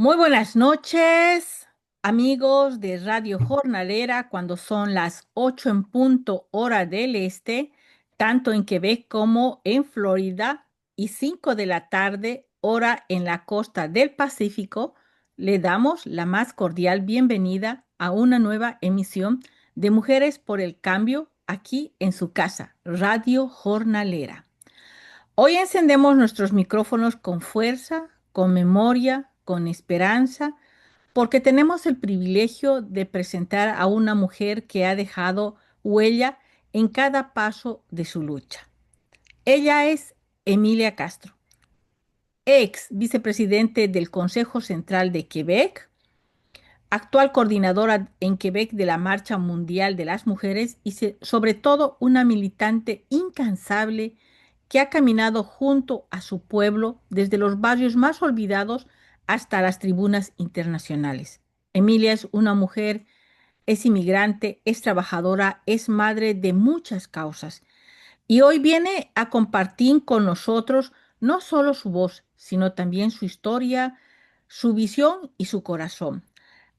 Muy buenas noches, amigos de Radio Jornalera, cuando son las 8 en punto hora del este, tanto en Quebec como en Florida, y 5 de la tarde, hora en la costa del Pacífico, le damos la más cordial bienvenida a una nueva emisión de Mujeres por el Cambio aquí en su casa, Radio Jornalera. Hoy encendemos nuestros micrófonos con fuerza, con memoria, con esperanza, porque tenemos el privilegio de presentar a una mujer que ha dejado huella en cada paso de su lucha. Ella es Emilia Castro, ex vicepresidente del Consejo Central de Quebec, actual coordinadora en Quebec de la Marcha Mundial de las Mujeres y sobre todo una militante incansable que ha caminado junto a su pueblo desde los barrios más olvidados hasta las tribunas internacionales. Emilia es una mujer, es inmigrante, es trabajadora, es madre de muchas causas y hoy viene a compartir con nosotros no solo su voz, sino también su historia, su visión y su corazón.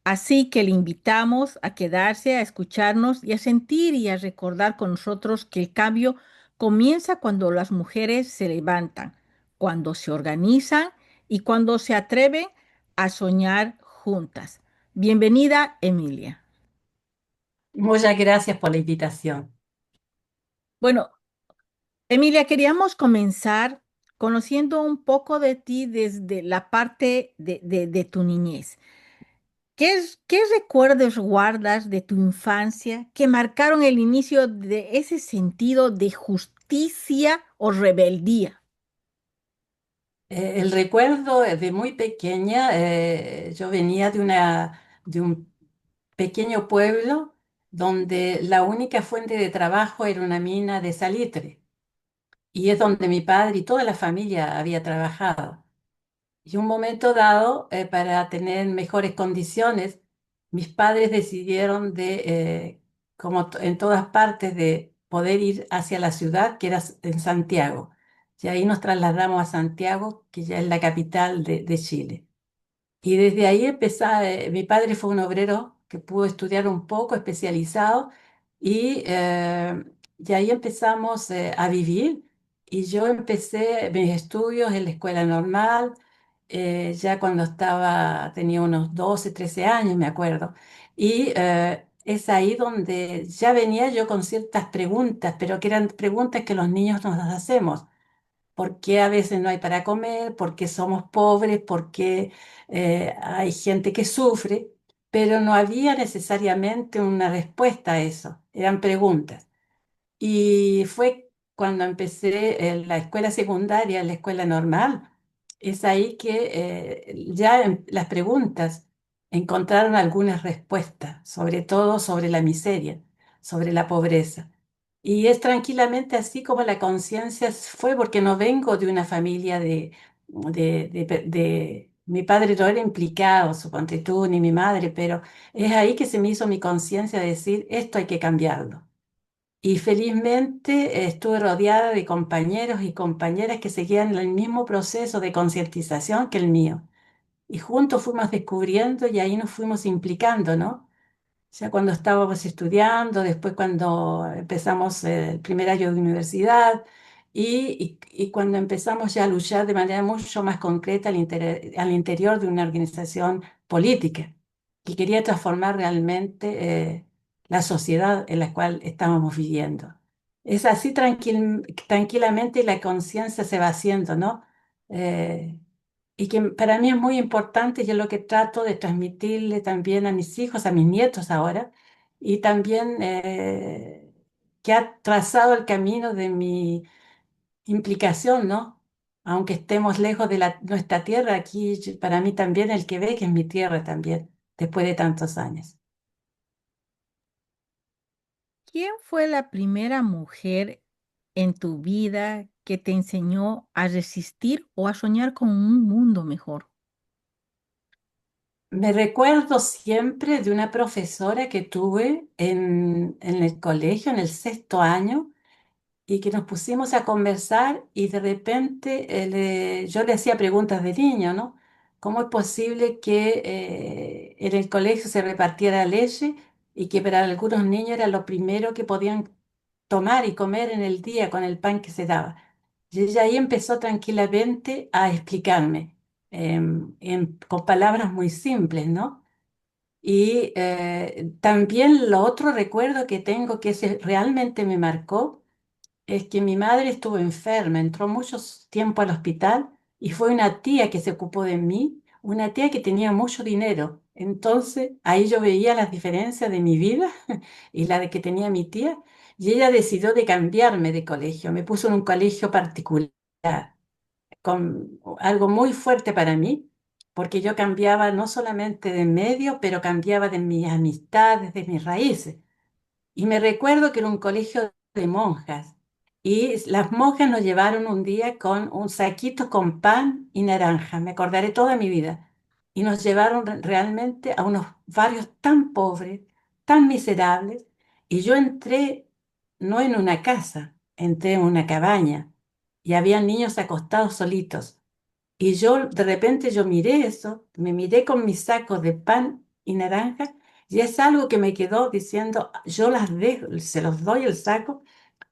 Así que le invitamos a quedarse, a escucharnos y a sentir y a recordar con nosotros que el cambio comienza cuando las mujeres se levantan, cuando se organizan y cuando se atreven a soñar juntas. Bienvenida, Emilia. Muchas gracias por la invitación. Bueno, Emilia, queríamos comenzar conociendo un poco de ti desde la parte de tu niñez. ¿Qué recuerdos guardas de tu infancia que marcaron el inicio de ese sentido de justicia o rebeldía? El recuerdo de muy pequeña, yo venía de un pequeño pueblo donde la única fuente de trabajo era una mina de salitre y es donde mi padre y toda la familia había trabajado. Y un momento dado, para tener mejores condiciones, mis padres decidieron como en todas partes, de poder ir hacia la ciudad, que era en Santiago. Y ahí nos trasladamos a Santiago, que ya es la capital de Chile. Y desde ahí mi padre fue un obrero que pudo estudiar un poco, especializado, y ahí empezamos a vivir. Y yo empecé mis estudios en la escuela normal, ya cuando tenía unos 12 13 años, me acuerdo. Y es ahí donde ya venía yo con ciertas preguntas, pero que eran preguntas que los niños nos hacemos. ¿Por qué a veces no hay para comer? ¿Por qué somos pobres? ¿Por qué hay gente que sufre? Pero no había necesariamente una respuesta a eso, eran preguntas. Y fue cuando empecé en la escuela secundaria, en la escuela normal, es ahí que ya las preguntas encontraron algunas respuestas, sobre todo sobre la miseria, sobre la pobreza. Y es tranquilamente así como la conciencia fue, porque no vengo de una familia mi padre no era implicado, suponte tú, ni mi madre, pero es ahí que se me hizo mi conciencia de decir, esto hay que cambiarlo. Y felizmente estuve rodeada de compañeros y compañeras que seguían el mismo proceso de concientización que el mío. Y juntos fuimos descubriendo y ahí nos fuimos implicando, ¿no? Ya cuando estábamos estudiando, después cuando empezamos el primer año de universidad y cuando empezamos ya a luchar de manera mucho más concreta al interior de una organización política que quería transformar realmente la sociedad en la cual estábamos viviendo. Es así tranquilamente la conciencia se va haciendo, ¿no? Eh, y que para mí es muy importante y es lo que trato de transmitirle también a mis hijos, a mis nietos ahora, y también que ha trazado el camino de mi implicación, ¿no? Aunque estemos lejos de nuestra tierra, aquí para mí también el Quebec es mi tierra también, después de tantos años. ¿Quién fue la primera mujer en tu vida que te enseñó a resistir o a soñar con un mundo mejor? Me recuerdo siempre de una profesora que tuve en el colegio, en el sexto año, y que nos pusimos a conversar y de repente yo le hacía preguntas de niño, ¿no? ¿Cómo es posible que en el colegio se repartiera leche y que para algunos niños era lo primero que podían tomar y comer en el día con el pan que se daba? Y ella ahí empezó tranquilamente a explicarme con palabras muy simples, ¿no? Y también lo otro recuerdo que tengo que realmente me marcó es que mi madre estuvo enferma, entró mucho tiempo al hospital y fue una tía que se ocupó de mí, una tía que tenía mucho dinero. Entonces ahí yo veía las diferencias de mi vida y la de que tenía mi tía, y ella decidió de cambiarme de colegio, me puso en un colegio particular, con algo muy fuerte para mí, porque yo cambiaba no solamente de medio, pero cambiaba de mis amistades, de mis raíces. Y me recuerdo que era un colegio de monjas y las monjas nos llevaron un día con un saquito con pan y naranja, me acordaré toda mi vida. Y nos llevaron realmente a unos barrios tan pobres, tan miserables. Y yo entré no en una casa, entré en una cabaña y había niños acostados solitos. Y yo de repente yo miré eso, me miré con mis sacos de pan y naranja y es algo que me quedó diciendo, yo las dejo, se los doy el saco,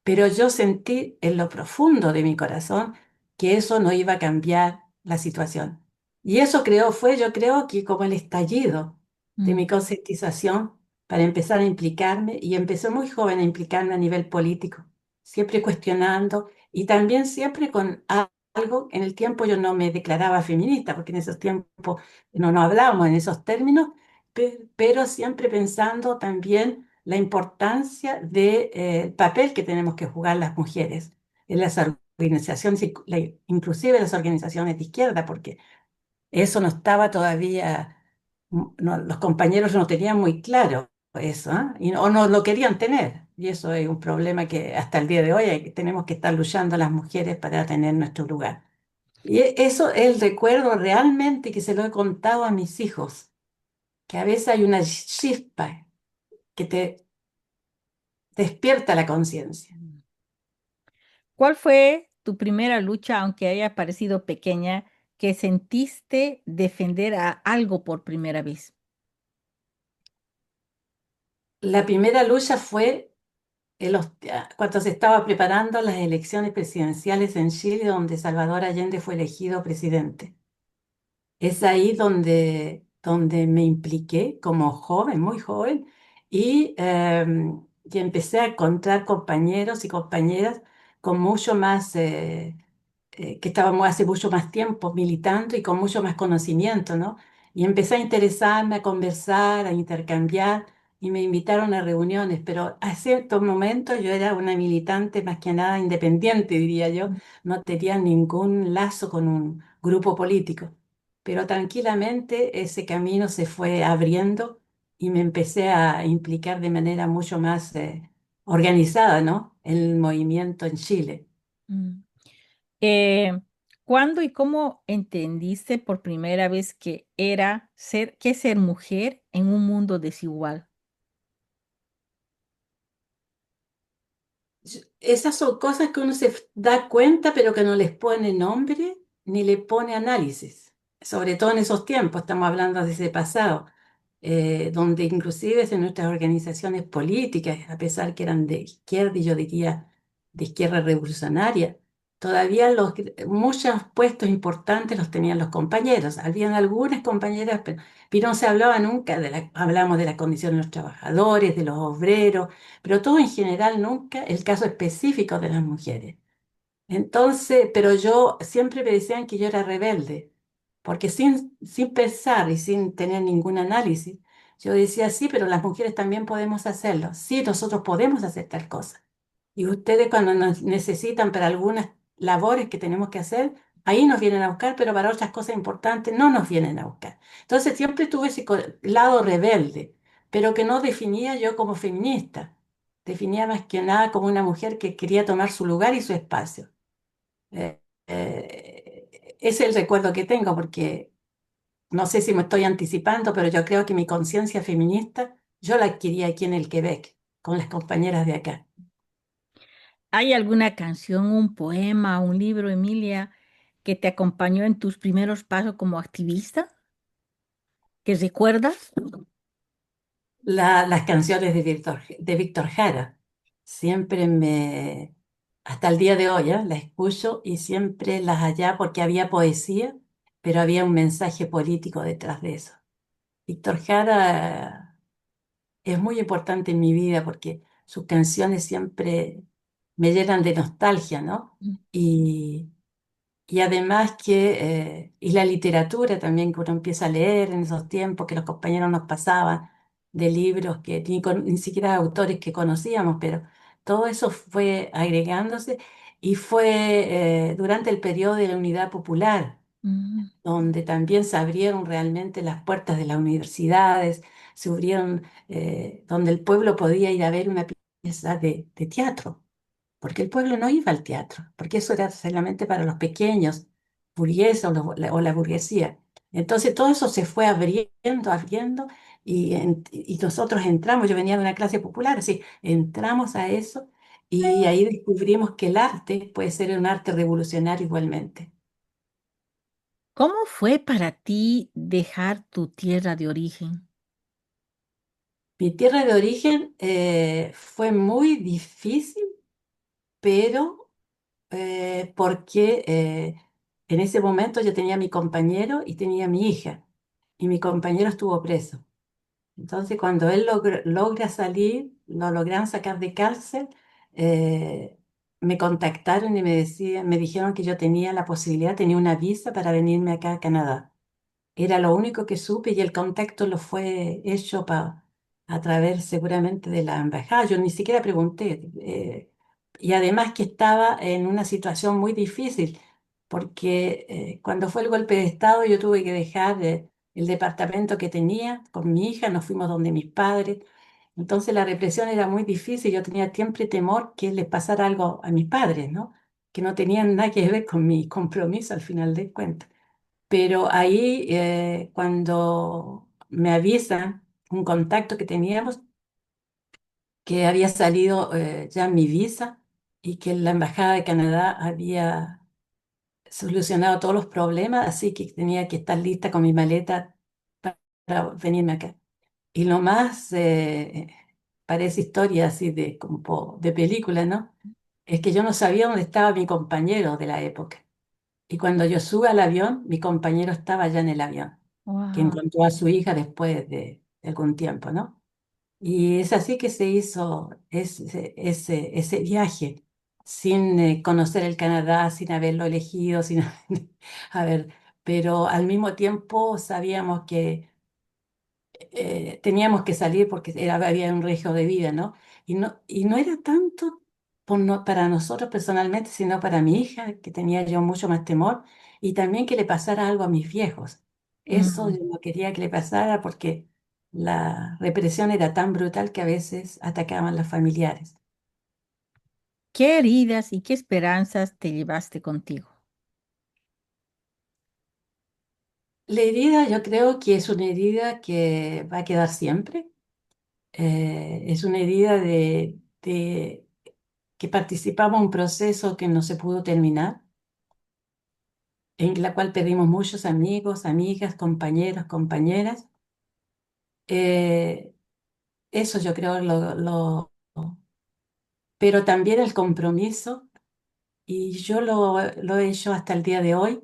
pero yo sentí en lo profundo de mi corazón que eso no iba a cambiar la situación. Y eso fue yo creo que como el estallido de mi Mm, concientización para empezar a implicarme y empecé muy joven a implicarme a nivel político, siempre cuestionando y también siempre con algo, en el tiempo yo no me declaraba feminista, porque en esos tiempos no hablábamos en esos términos, pero siempre pensando también la importancia del papel que tenemos que jugar las mujeres en las organizaciones, inclusive las organizaciones de izquierda, porque eso no estaba todavía, los compañeros no tenían muy claro eso, ¿ah? O no lo querían tener. Y eso es un problema que hasta el día de hoy tenemos que estar luchando las mujeres para tener nuestro lugar. Y eso es el recuerdo realmente que se lo he contado a mis hijos, que a veces hay una chispa que te despierta la conciencia. mm. ¿Cuál fue tu primera lucha, aunque haya parecido pequeña, que sentiste defender a algo por primera vez? La primera lucha fue cuando se estaba preparando las elecciones presidenciales en Chile, donde Salvador Allende fue elegido presidente. Es ahí donde me impliqué como joven, muy joven, y empecé a encontrar compañeros y compañeras con mucho más, que estábamos hace mucho más tiempo militando y con mucho más conocimiento, ¿no? Y empecé a interesarme, a conversar, a intercambiar, y me invitaron a reuniones, pero a ciertos momentos yo era una militante más que nada independiente, diría yo, no tenía ningún lazo con un grupo político, pero tranquilamente ese camino se fue abriendo y me empecé a implicar de manera mucho más organizada, ¿no? En el movimiento en Chile. Mm. Eh, ¿Cuándo y cómo entendiste por primera vez que ser mujer en un mundo desigual? Esas son cosas que uno se da cuenta, pero que no les pone nombre ni le pone análisis. Sobre todo en esos tiempos, estamos hablando de ese pasado, donde inclusive en nuestras organizaciones políticas, a pesar que eran de izquierda y yo diría de izquierda revolucionaria, todavía muchos puestos importantes los tenían los compañeros. Habían algunas compañeras, pero no se hablaba nunca hablamos de las condiciones de los trabajadores, de los obreros, pero todo en general, nunca el caso específico de las mujeres. Entonces, pero yo siempre me decían que yo era rebelde, porque sin pensar y sin tener ningún análisis, yo decía, sí, pero las mujeres también podemos hacerlo. Sí, nosotros podemos hacer tal cosa. Y ustedes cuando nos necesitan para algunas labores que tenemos que hacer, ahí nos vienen a buscar, pero para otras cosas importantes no nos vienen a buscar. Entonces siempre tuve ese lado rebelde, pero que no definía yo como feminista. Definía más que nada como una mujer que quería tomar su lugar y su espacio. Ese es el recuerdo que tengo, porque no sé si me estoy anticipando, pero yo creo que mi conciencia feminista yo la adquirí aquí en el Quebec, con las compañeras de acá. ¿Hay alguna canción, un poema, un libro, Emilia, que te acompañó en tus primeros pasos como activista? ¿Que recuerdas? Las canciones de Víctor Jara, siempre hasta el día de hoy, las escucho y siempre las hallaba porque había poesía, pero había un mensaje político detrás de eso. Víctor Jara es muy importante en mi vida porque sus canciones siempre me llenan de nostalgia, ¿no? Y, y además y la literatura también que uno empieza a leer en esos tiempos que los compañeros nos pasaban, de libros que ni siquiera autores que conocíamos, pero todo eso fue agregándose y fue durante el periodo de la Unidad Popular Mm, donde también se abrieron realmente las puertas de las universidades, se abrieron, donde el pueblo podía ir a ver una pieza de teatro, porque el pueblo no iba al teatro, porque eso era solamente para los pequeños, burgueses o la burguesía. Entonces todo eso se fue abriendo, y nosotros entramos, yo venía de una clase popular, así, entramos a eso y ahí descubrimos que el arte puede ser un arte revolucionario igualmente. ¿Cómo fue para ti dejar tu tierra de origen? Mi tierra de origen fue muy difícil, pero porque en ese momento yo tenía a mi compañero y tenía a mi hija, y mi compañero estuvo preso. Entonces, cuando él logra salir, lo logran sacar de cárcel, eh, me contactaron y me dijeron que yo tenía la posibilidad, tenía una visa para venirme acá a Canadá. Era lo único que supe y el contacto lo fue hecho a través seguramente de la embajada. Yo ni siquiera pregunté. Y además que estaba en una situación muy difícil, porque cuando fue el golpe de Estado yo tuve que dejar el departamento que tenía con mi hija, nos fuimos donde mis padres. Entonces la represión era muy difícil, yo tenía siempre temor que les pasara algo a mis padres, ¿no? Que no tenían nada que ver con mi compromiso al final de cuentas. Pero ahí, cuando me avisan un contacto que teníamos, que había salido ya mi visa y que la Embajada de Canadá había solucionado todos los problemas, así que tenía que estar lista con mi maleta para venirme acá. Y lo más, parece historia así como de película, ¿no? Es que yo no sabía dónde estaba mi compañero de la época. Y cuando yo sube al avión, mi compañero estaba ya en el avión, que Wow. encontró a su hija después de algún tiempo, ¿no? Y es así que se hizo ese viaje, sin conocer el Canadá, sin haberlo elegido, sin haber, pero al mismo tiempo sabíamos que teníamos que salir porque había un riesgo de vida, ¿no? Y no era tanto para nosotros personalmente, sino para mi hija, que tenía yo mucho más temor, y también que le pasara algo a mis viejos. Eso yo Mm. no quería que le pasara porque la represión era tan brutal que a veces atacaban a los familiares. ¿Qué heridas y qué esperanzas te llevaste contigo? La herida yo creo que es una herida que va a quedar siempre. Es una herida de que participamos en un proceso que no se pudo terminar, en la cual perdimos muchos amigos, amigas, compañeros, compañeras. Eh, Eso yo creo pero también el compromiso, y yo lo he hecho hasta el día de hoy,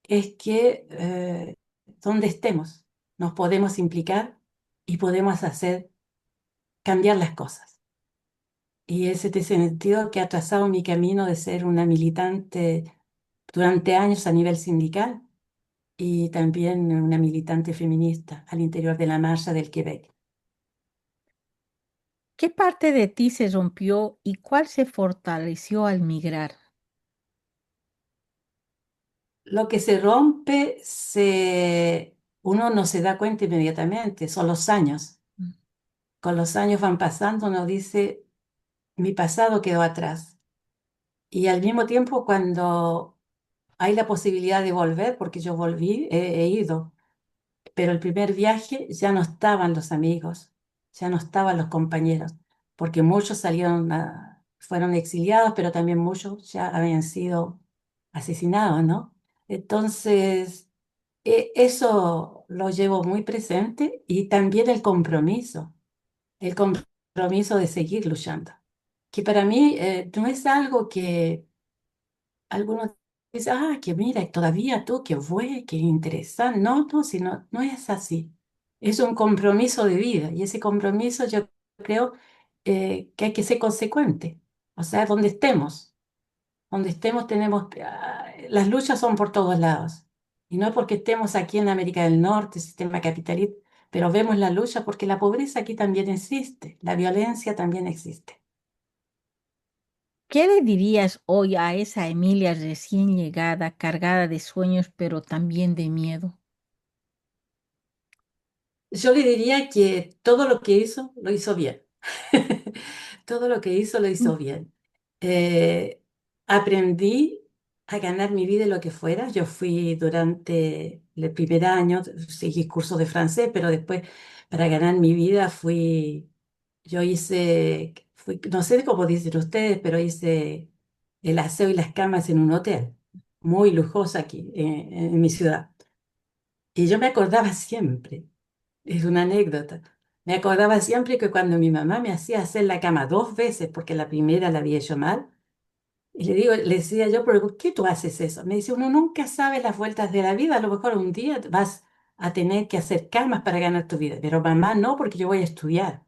es que donde estemos nos podemos implicar y podemos hacer cambiar las cosas. Y es ese sentido que ha trazado mi camino de ser una militante durante años a nivel sindical y también una militante feminista al interior de la Marcha del Quebec. ¿Qué parte de ti se rompió y cuál se fortaleció al migrar? Lo que se rompe, uno no se da cuenta inmediatamente, son los años. Mm. Con los años van pasando, uno dice, mi pasado quedó atrás. Y al mismo tiempo, cuando hay la posibilidad de volver, porque yo volví, he ido, pero el primer viaje ya no estaban los amigos, ya no estaban los compañeros, porque muchos fueron exiliados, pero también muchos ya habían sido asesinados, ¿no? Entonces, eso lo llevo muy presente y también el compromiso de seguir luchando, que para mí no es algo que algunos dicen, ah, que mira, todavía tú, qué bueno, qué interesante. No, no, sino, no es así. Es un compromiso de vida y ese compromiso yo creo que hay que ser consecuente. O sea, donde estemos tenemos, las luchas son por todos lados. Y no es porque estemos aquí en América del Norte, sistema capitalista, pero vemos la lucha porque la pobreza aquí también existe, la violencia también existe. ¿Qué le dirías hoy a esa Emilia recién llegada, cargada de sueños, pero también de miedo? Yo le diría que todo lo que hizo, lo hizo bien. Todo lo que hizo, lo hizo bien. Eh, Aprendí a ganar mi vida en lo que fuera. Yo fui durante el primer año, seguí cursos de francés, pero después para ganar mi vida yo hice, no sé cómo dicen ustedes, pero hice el aseo y las camas en un hotel, muy lujoso aquí, en mi ciudad. Y yo me acordaba siempre. Es una anécdota. Me acordaba siempre que cuando mi mamá me hacía hacer la cama 2 veces, porque la primera la había hecho mal, y le decía yo, pero ¿por qué tú haces eso? Me dice, uno nunca sabe las vueltas de la vida, a lo mejor un día vas a tener que hacer camas para ganar tu vida, pero mamá no, porque yo voy a estudiar.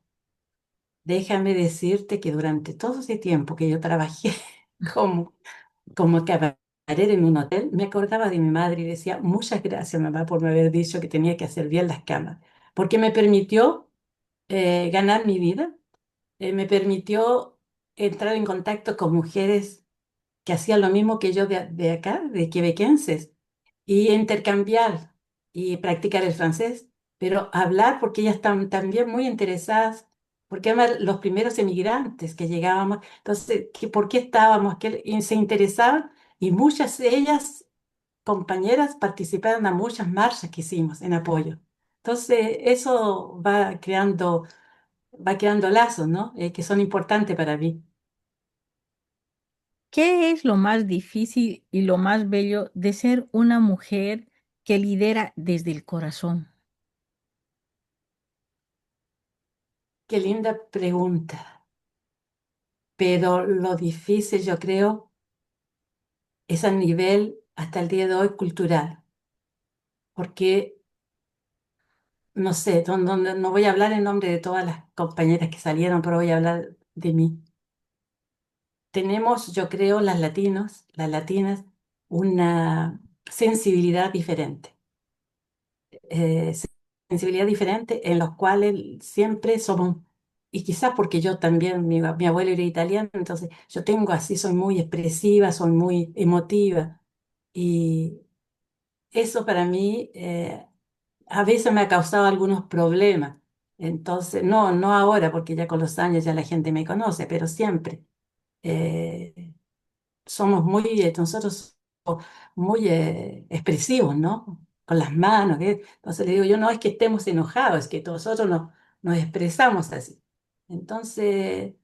Déjame decirte que durante todo ese tiempo que yo trabajé como, como camarera en un hotel, me acordaba de mi madre y decía, muchas gracias mamá por me haber dicho que tenía que hacer bien las camas, porque me permitió ganar mi vida, me permitió entrar en contacto con mujeres que hacían lo mismo que yo de acá, de quebequenses, y intercambiar y practicar el francés, pero hablar porque ellas están también muy interesadas, porque además los primeros emigrantes que llegábamos, entonces, ¿por qué estábamos? Y se interesaban y muchas de ellas, compañeras, participaron a muchas marchas que hicimos en apoyo. Entonces, eso va creando lazos, ¿no? Que son importantes para mí. ¿Qué es lo más difícil y lo más bello de ser una mujer que lidera desde el corazón? Qué linda pregunta. Pero lo difícil, yo creo, es a nivel, hasta el día de hoy, cultural. Porque, no sé, no voy a hablar en nombre de todas las compañeras que salieron, pero voy a hablar de mí. Tenemos, yo creo, las latinas, una sensibilidad diferente. eh, Sensibilidad diferente en los cuales siempre somos, y quizás porque yo también, mi abuelo era italiano, entonces yo tengo así, soy muy expresiva, soy muy emotiva, y eso para mí a veces me ha causado algunos problemas. Entonces, no, no ahora, porque ya con los años ya la gente me conoce, pero siempre. eh, Somos nosotros somos muy expresivos, ¿no? Con las manos, ¿qué? Entonces le digo yo, no es que estemos enojados, es que nosotros nos expresamos así. Entonces,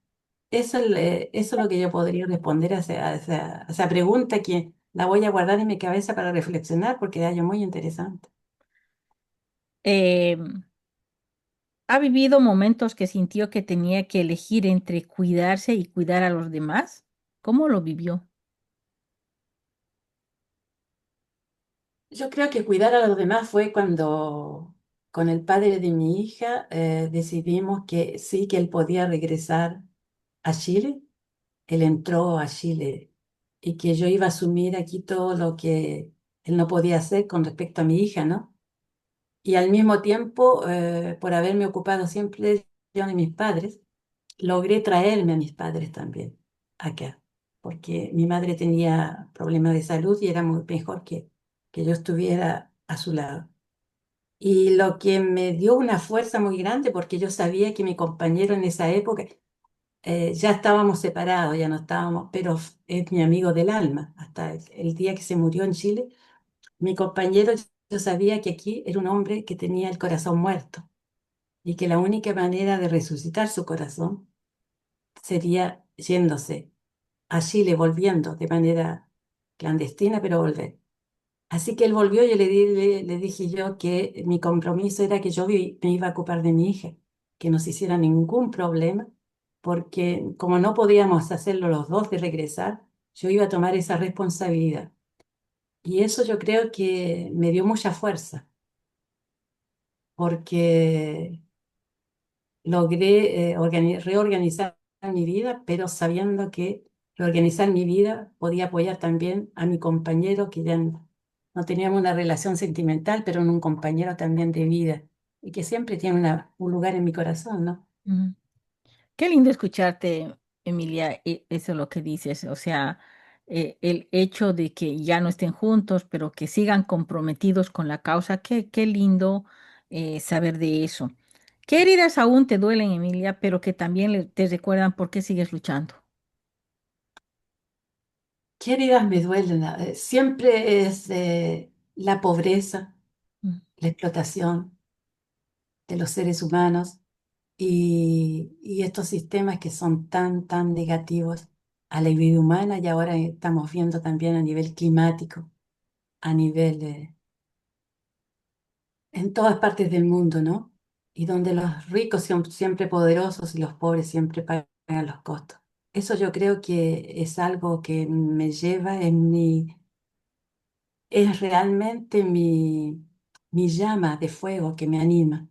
eso es lo que yo podría responder a esa pregunta que la voy a guardar en mi cabeza para reflexionar porque es algo muy interesante. Eh, ¿Ha vivido momentos que sintió que tenía que elegir entre cuidarse y cuidar a los demás? ¿Cómo lo vivió? Yo creo que cuidar a los demás fue cuando con el padre de mi hija decidimos que sí, que él podía regresar a Chile. Él entró a Chile y que yo iba a asumir aquí todo lo que él no podía hacer con respecto a mi hija, ¿no? Y al mismo tiempo, por haberme ocupado siempre yo de mis padres, logré traerme a mis padres también acá, porque mi madre tenía problemas de salud y era muy mejor que yo estuviera a su lado. Y lo que me dio una fuerza muy grande, porque yo sabía que mi compañero en esa época, ya estábamos separados, ya no estábamos, pero es mi amigo del alma. Hasta el día que se murió en Chile, mi compañero, yo sabía que aquí era un hombre que tenía el corazón muerto y que la única manera de resucitar su corazón sería yéndose a Chile, volviendo de manera. clandestina, pero volver. Así que él volvió y le dije yo que mi compromiso era que yo me iba a ocupar de mi hija, que no se hiciera ningún problema, porque como no podíamos hacerlo los dos de regresar, yo iba a tomar esa responsabilidad. Y eso yo creo que me dio mucha fuerza, porque logré reorganizar mi vida, pero sabiendo que reorganizar mi vida podía apoyar también a mi compañero, que ya no teníamos una relación sentimental, pero en un compañero también de vida, y que siempre tiene un lugar en mi corazón, ¿no? Ujú. Qué lindo escucharte, Emilia, eso es lo que dices, o sea, el hecho de que ya no estén juntos, pero que sigan comprometidos con la causa, qué lindo saber de eso. ¿Qué heridas aún te duelen, Emilia, pero que también te recuerdan por qué sigues luchando? ¿Qué heridas me duelen? Siempre es la pobreza, Mm. la explotación de los seres humanos y estos sistemas que son tan negativos a la vida humana y ahora estamos viendo también a nivel climático, a nivel, en todas partes del mundo, ¿no? Y donde los ricos son siempre poderosos y los pobres siempre pagan los costos. Eso yo creo que es algo que me lleva es realmente mi llama de fuego que me anima.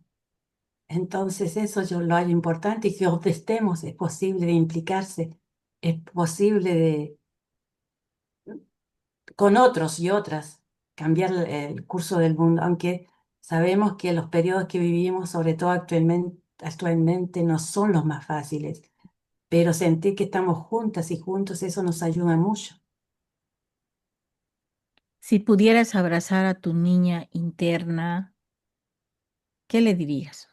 Entonces eso yo lo hallo importante y que donde estemos es posible de implicarse, es posible de, con otros y otras, cambiar el curso del mundo, aunque sabemos que los periodos que vivimos, sobre todo actualmente, no son los más fáciles, pero sentir que estamos juntas y juntos, eso nos ayuda mucho. Si pudieras abrazar a tu niña interna, ¿qué le dirías?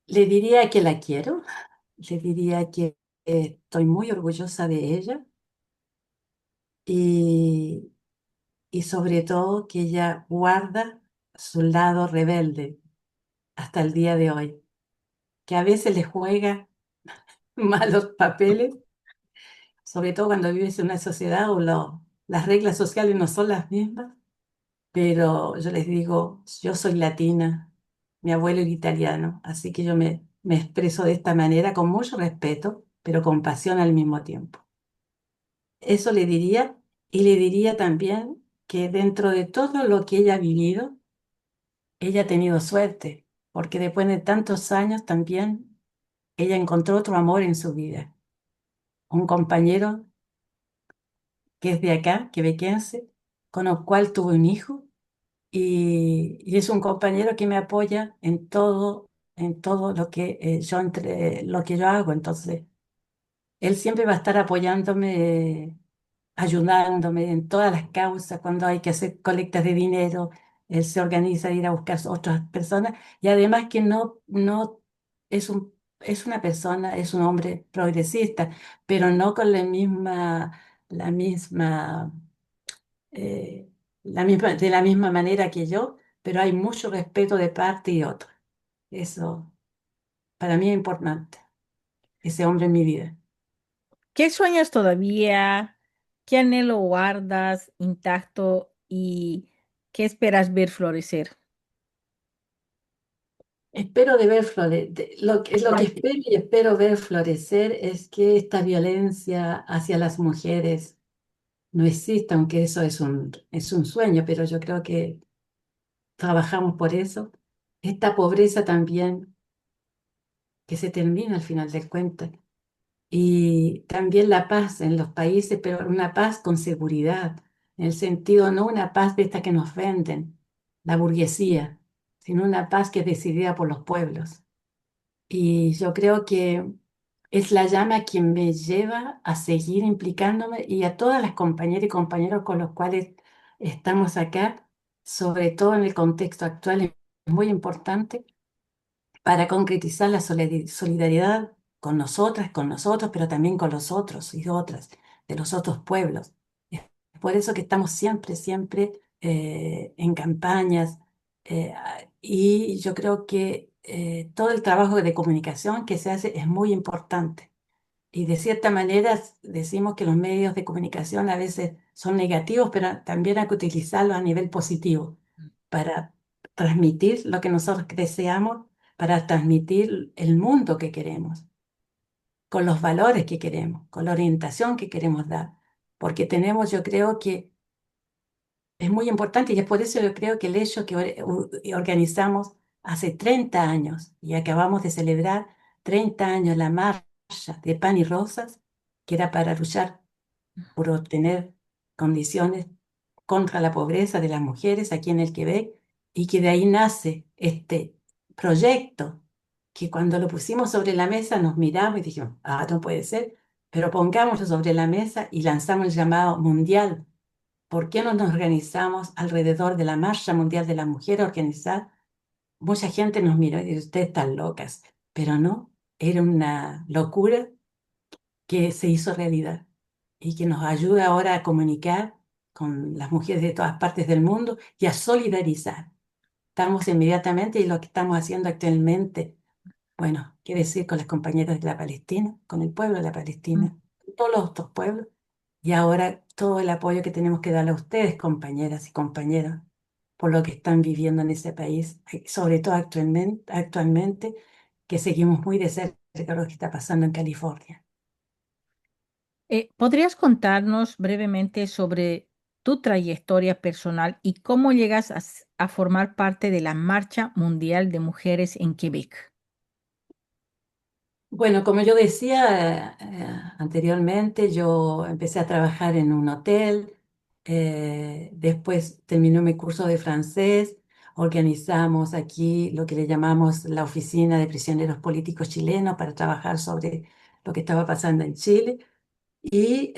Le diría que la quiero, le diría que estoy muy orgullosa de ella y, y sobre todo que ella guarda su lado rebelde hasta el día de hoy, que a veces le juega malos papeles, sobre todo cuando vives en una sociedad o las reglas sociales no son las mismas, pero yo les digo, yo soy latina, mi abuelo era italiano, así que yo me expreso de esta manera con mucho respeto, pero con pasión al mismo tiempo. Eso le diría y le diría también que dentro de todo lo que ella ha vivido, ella ha tenido suerte, porque después de tantos años también ella encontró otro amor en su vida, un compañero que es de acá, quebequense, con el cual tuve un hijo y es un compañero que me apoya en todo lo que lo que yo hago. Entonces, él siempre va a estar apoyándome, ayudándome en todas las causas, cuando hay que hacer colectas de dinero, él se organiza a ir a buscar a otras personas y además que no es es una persona, es un hombre progresista, pero no con la misma, eh, de la misma manera que yo, pero hay mucho respeto de parte y otra. Eso para mí es importante, ese hombre en mi vida. ¿Qué sueñas todavía? ¿Qué anhelo guardas intacto y qué esperas ver florecer? Espero de ver lo que espero y espero ver florecer es que esta violencia hacia las mujeres no exista, aunque eso es un sueño, pero yo creo que trabajamos por eso. Esta pobreza también que se termina al final del cuento. Y también la paz en los países, pero una paz con seguridad, en el sentido no una paz de esta que nos venden, la burguesía, sino una paz que es decidida por los pueblos. Y yo creo que es la llama quien me lleva a seguir implicándome y a todas las compañeras y compañeros con los cuales estamos acá, sobre todo en el contexto actual, es muy importante para concretizar la solidaridad con nosotras, con nosotros, pero también con los otros y otras, de los otros pueblos. Es por eso que estamos siempre en campañas y yo creo que todo el trabajo de comunicación que se hace es muy importante Y de cierta manera decimos que los medios de comunicación a veces son negativos, pero también hay que utilizarlos a nivel positivo para transmitir lo que nosotros deseamos, para transmitir el mundo que queremos, con los valores que queremos, con la orientación que queremos dar. Porque tenemos, yo creo que es muy importante y es por eso yo creo que el hecho que organizamos hace 30 años y acabamos de celebrar 30 años la marcha de Pan y Rosas, que era para luchar por obtener condiciones contra la pobreza de las mujeres aquí en el Quebec, y que de ahí nace este proyecto que cuando lo pusimos sobre la mesa nos miramos y dijimos, ah, no puede ser, pero pongámoslo sobre la mesa y lanzamos el llamado mundial. ¿Por qué no nos organizamos alrededor de la Marcha Mundial de la Mujer organizar? Mucha gente nos miró y dijo, ustedes están locas, pero no, era una locura que se hizo realidad y que nos ayuda ahora a comunicar con las mujeres de todas partes del mundo y a solidarizar. Estamos inmediatamente, y lo que estamos haciendo actualmente, bueno, quiere decir con las compañeras de la Palestina, con el pueblo de la Mm. Palestina, todos los otros pueblos, y ahora todo el apoyo que tenemos que darle a ustedes, compañeras y compañeros, por lo que están viviendo en ese país, sobre todo actualmente, que seguimos muy de cerca lo que está pasando en California. ¿Podrías contarnos brevemente sobre tu trayectoria personal y cómo llegas a formar parte de la Marcha Mundial de Mujeres en Quebec? Bueno, como yo decía anteriormente, yo empecé a trabajar en un hotel, después terminó mi curso de francés, organizamos aquí lo que le llamamos la Oficina de Prisioneros Políticos Chilenos para trabajar sobre lo que estaba pasando en Chile. Y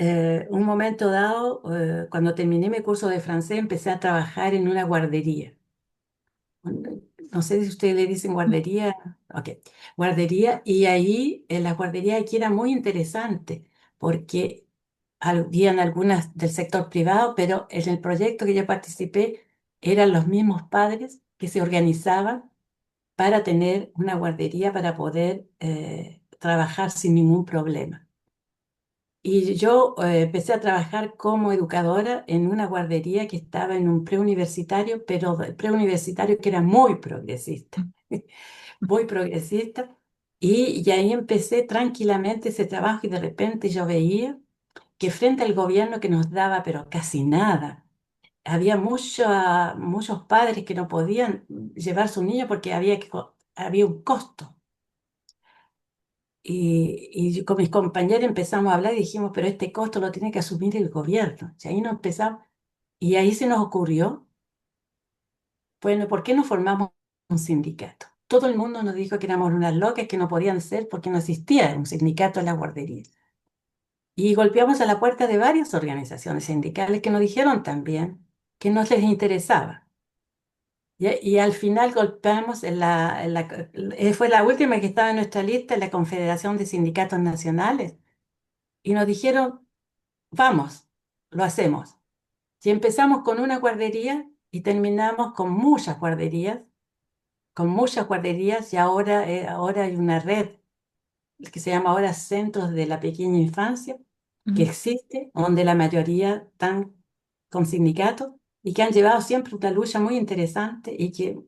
un momento dado, cuando terminé mi curso de francés, empecé a trabajar en una guardería. No sé si ustedes le dicen guardería. Ok, guardería. Y ahí, en la guardería aquí era muy interesante porque habían algunas del sector privado, pero en el proyecto que yo participé eran los mismos padres que se organizaban para tener una guardería para poder trabajar sin ningún problema. Y yo empecé a trabajar como educadora en una guardería que estaba en un preuniversitario, pero el preuniversitario que era muy progresista, muy progresista. Y ahí empecé tranquilamente ese trabajo y de repente yo veía que frente al gobierno que nos daba, pero casi nada, había muchos padres que no podían llevar a sus niños porque había un costo. Y con mis compañeros empezamos a hablar y dijimos, pero este costo lo tiene que asumir el gobierno. Y ahí nos empezamos, y ahí se nos ocurrió, bueno, ¿por qué no formamos un sindicato? Todo el mundo nos dijo que éramos unas locas, que no podían ser porque no existía un sindicato en la guardería. Y golpeamos a la puerta de varias organizaciones sindicales que nos dijeron también que no les interesaba. Y al final golpeamos fue la última que estaba en nuestra lista, en la Confederación de Sindicatos Nacionales, y nos dijeron, vamos, lo hacemos. Si empezamos con una guardería y terminamos con muchas guarderías, y ahora hay una red que se llama ahora Centros de la Pequeña Infancia, que Mm. existe, donde la mayoría están con sindicatos y que han llevado siempre una lucha muy interesante y que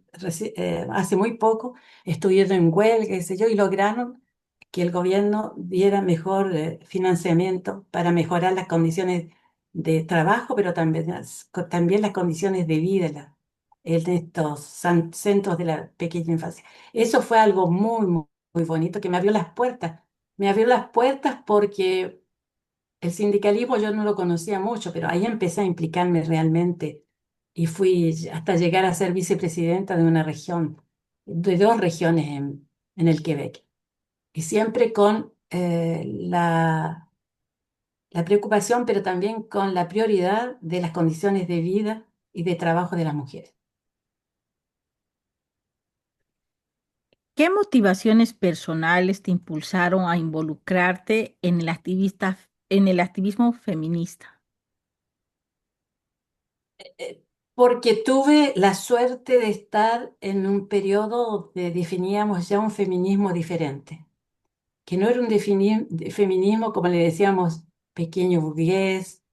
hace muy poco estuvieron en huelga, qué sé yo, y lograron que el gobierno diera mejor financiamiento para mejorar las condiciones de trabajo, pero también las condiciones de vida en estos centros de la pequeña infancia. Eso fue algo muy bonito que me abrió las puertas. Me abrió las puertas porque el sindicalismo yo no lo conocía mucho, pero ahí empecé a implicarme realmente y fui hasta llegar a ser vicepresidenta de una región, de dos regiones en el Quebec. Y siempre con la preocupación, pero también con la prioridad de las condiciones de vida y de trabajo de las mujeres. ¿Qué motivaciones personales te impulsaron a involucrarte en el activismo feminista? Porque tuve la suerte de estar en un periodo donde definíamos ya un feminismo diferente. que no era un feminismo, como le decíamos, pequeño burgués,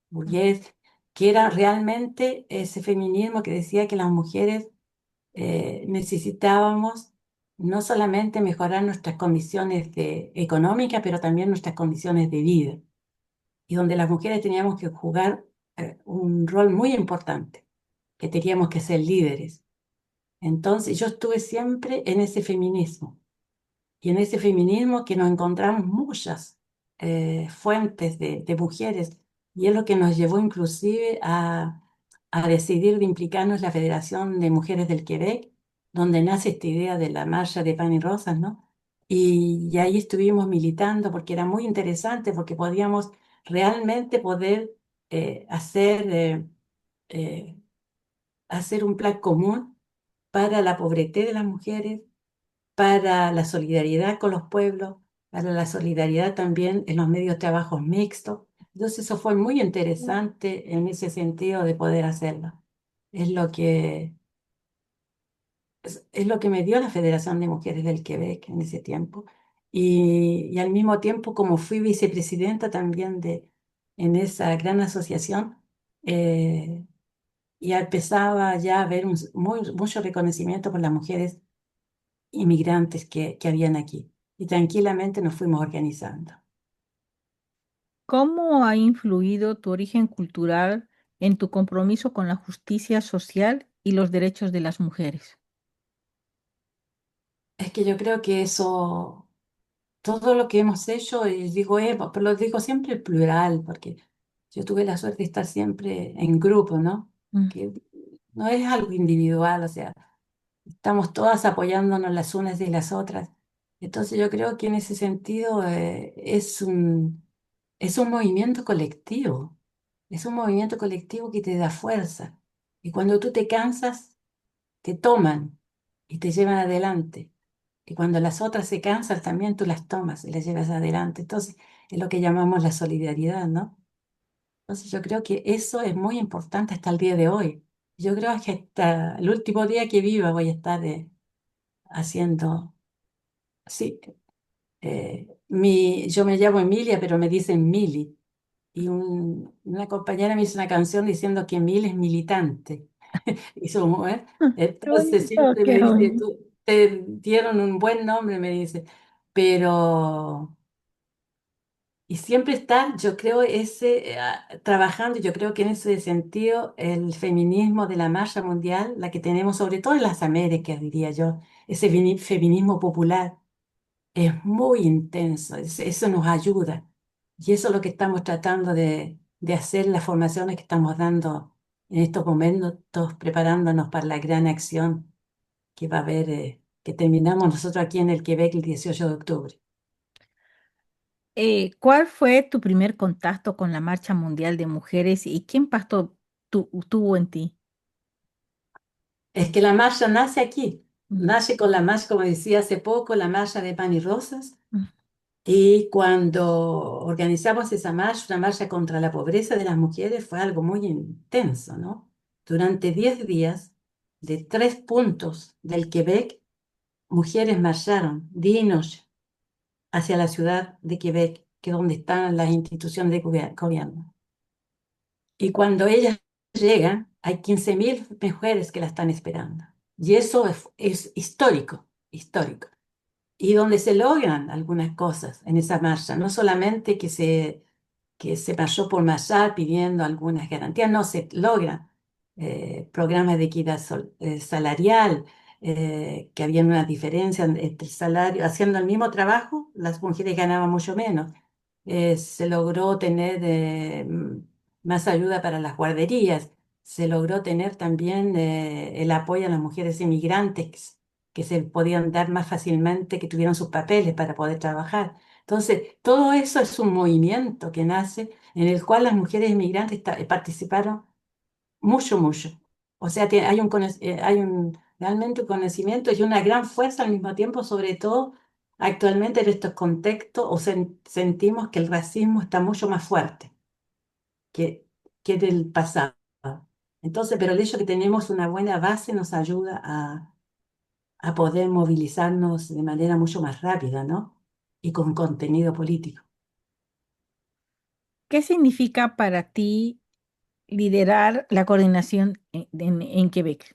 que era realmente ese feminismo que decía que las mujeres necesitábamos no solamente mejorar nuestras condiciones económicas, pero también nuestras condiciones de vida, y donde las mujeres teníamos que jugar un rol muy importante, que teníamos que ser líderes. Entonces yo estuve siempre en ese feminismo. Y en ese feminismo que nos encontramos muchas fuentes de mujeres, y es lo que nos llevó inclusive a decidir de implicarnos en la Federación de Mujeres del Quebec, donde nace esta idea de la marcha de pan y rosas, ¿no? Y ahí estuvimos militando porque era muy interesante, porque podíamos realmente poder hacer, eh, hacer un plan común para la pobreza de las mujeres, para la solidaridad con los pueblos, para la solidaridad también en los medios de trabajo mixtos. Entonces eso fue muy interesante en ese sentido de poder hacerlo. Es lo que, es lo que me dio la Federación de Mujeres del Quebec en ese tiempo. Y al mismo tiempo, como fui vicepresidenta también en esa gran asociación, eh, ya empezaba ya a haber mucho reconocimiento por las mujeres inmigrantes que habían aquí. Y tranquilamente nos fuimos organizando. ¿Cómo ha influido tu origen cultural en tu compromiso con la justicia social y los derechos de las mujeres? Es que yo creo que eso, todo lo que hemos hecho, y digo, pero lo digo siempre en plural, porque yo tuve la suerte de estar siempre en grupo, ¿no? Mm. Que no es algo individual, o sea, estamos todas apoyándonos las unas de las otras. Entonces yo creo que en ese sentido es un movimiento colectivo, es un movimiento colectivo que te da fuerza. Y cuando tú te cansas, te toman y te llevan adelante. Y cuando las otras se cansan, también tú las tomas y las llevas adelante. Entonces, es lo que llamamos la solidaridad, ¿no? Entonces, yo creo que eso es muy importante hasta el día de hoy. Yo creo que hasta el último día que viva voy a estar haciendo, sí, yo me llamo Emilia, pero me dicen Mili. Y una compañera me hizo una canción diciendo que Mili es militante. Y Qué entonces bonito, siempre me qué dice, bonito. tú te dieron un buen nombre, me dice, pero, y siempre estar, yo creo, trabajando, yo creo que en ese sentido, el feminismo de la marcha mundial, la que tenemos sobre todo en las Américas, diría yo, ese feminismo popular, es muy intenso, eso nos ayuda. Y eso es lo que estamos tratando de hacer, las formaciones que estamos dando en estos momentos, preparándonos para la gran acción que va a haber, que terminamos nosotros aquí en el Quebec el 18 de octubre. ¿Cuál fue tu primer contacto con la Marcha Mundial de Mujeres y qué impacto tuvo en ti? Es que la marcha nace aquí, Mm, nace con la marcha, como decía hace poco, la marcha de pan y rosas. mm. Y cuando organizamos esa marcha, una marcha contra la pobreza de las mujeres, fue algo muy intenso, ¿no? Durante 10 días, de 3 puntos del Quebec, mujeres marcharon día y noche hacia la ciudad de Quebec, que es donde están las instituciones de gobierno. Y cuando ellas llegan, hay 15.000 mujeres que la están esperando. Y eso es histórico, histórico. Y donde se logran algunas cosas en esa marcha, no solamente que se marchó por marchar pidiendo algunas garantías, no, se logran programas de equidad salarial, que había una diferencia entre el salario, haciendo el mismo trabajo, las mujeres ganaban mucho menos. Se logró tener más ayuda para las guarderías, se logró tener también el apoyo a las mujeres inmigrantes que se podían dar más fácilmente, que tuvieran sus papeles para poder trabajar. Entonces, todo eso es un movimiento que nace en el cual las mujeres inmigrantes participaron mucho, mucho. O sea, hay realmente un conocimiento y una gran fuerza al mismo tiempo, sobre todo actualmente en estos contextos, sentimos que el racismo está mucho más fuerte que, que del pasado. Entonces, pero el hecho de que tenemos una buena base nos ayuda a poder movilizarnos de manera mucho más rápida, ¿no? y con contenido político. ¿Qué significa para ti liderar la coordinación en Quebec?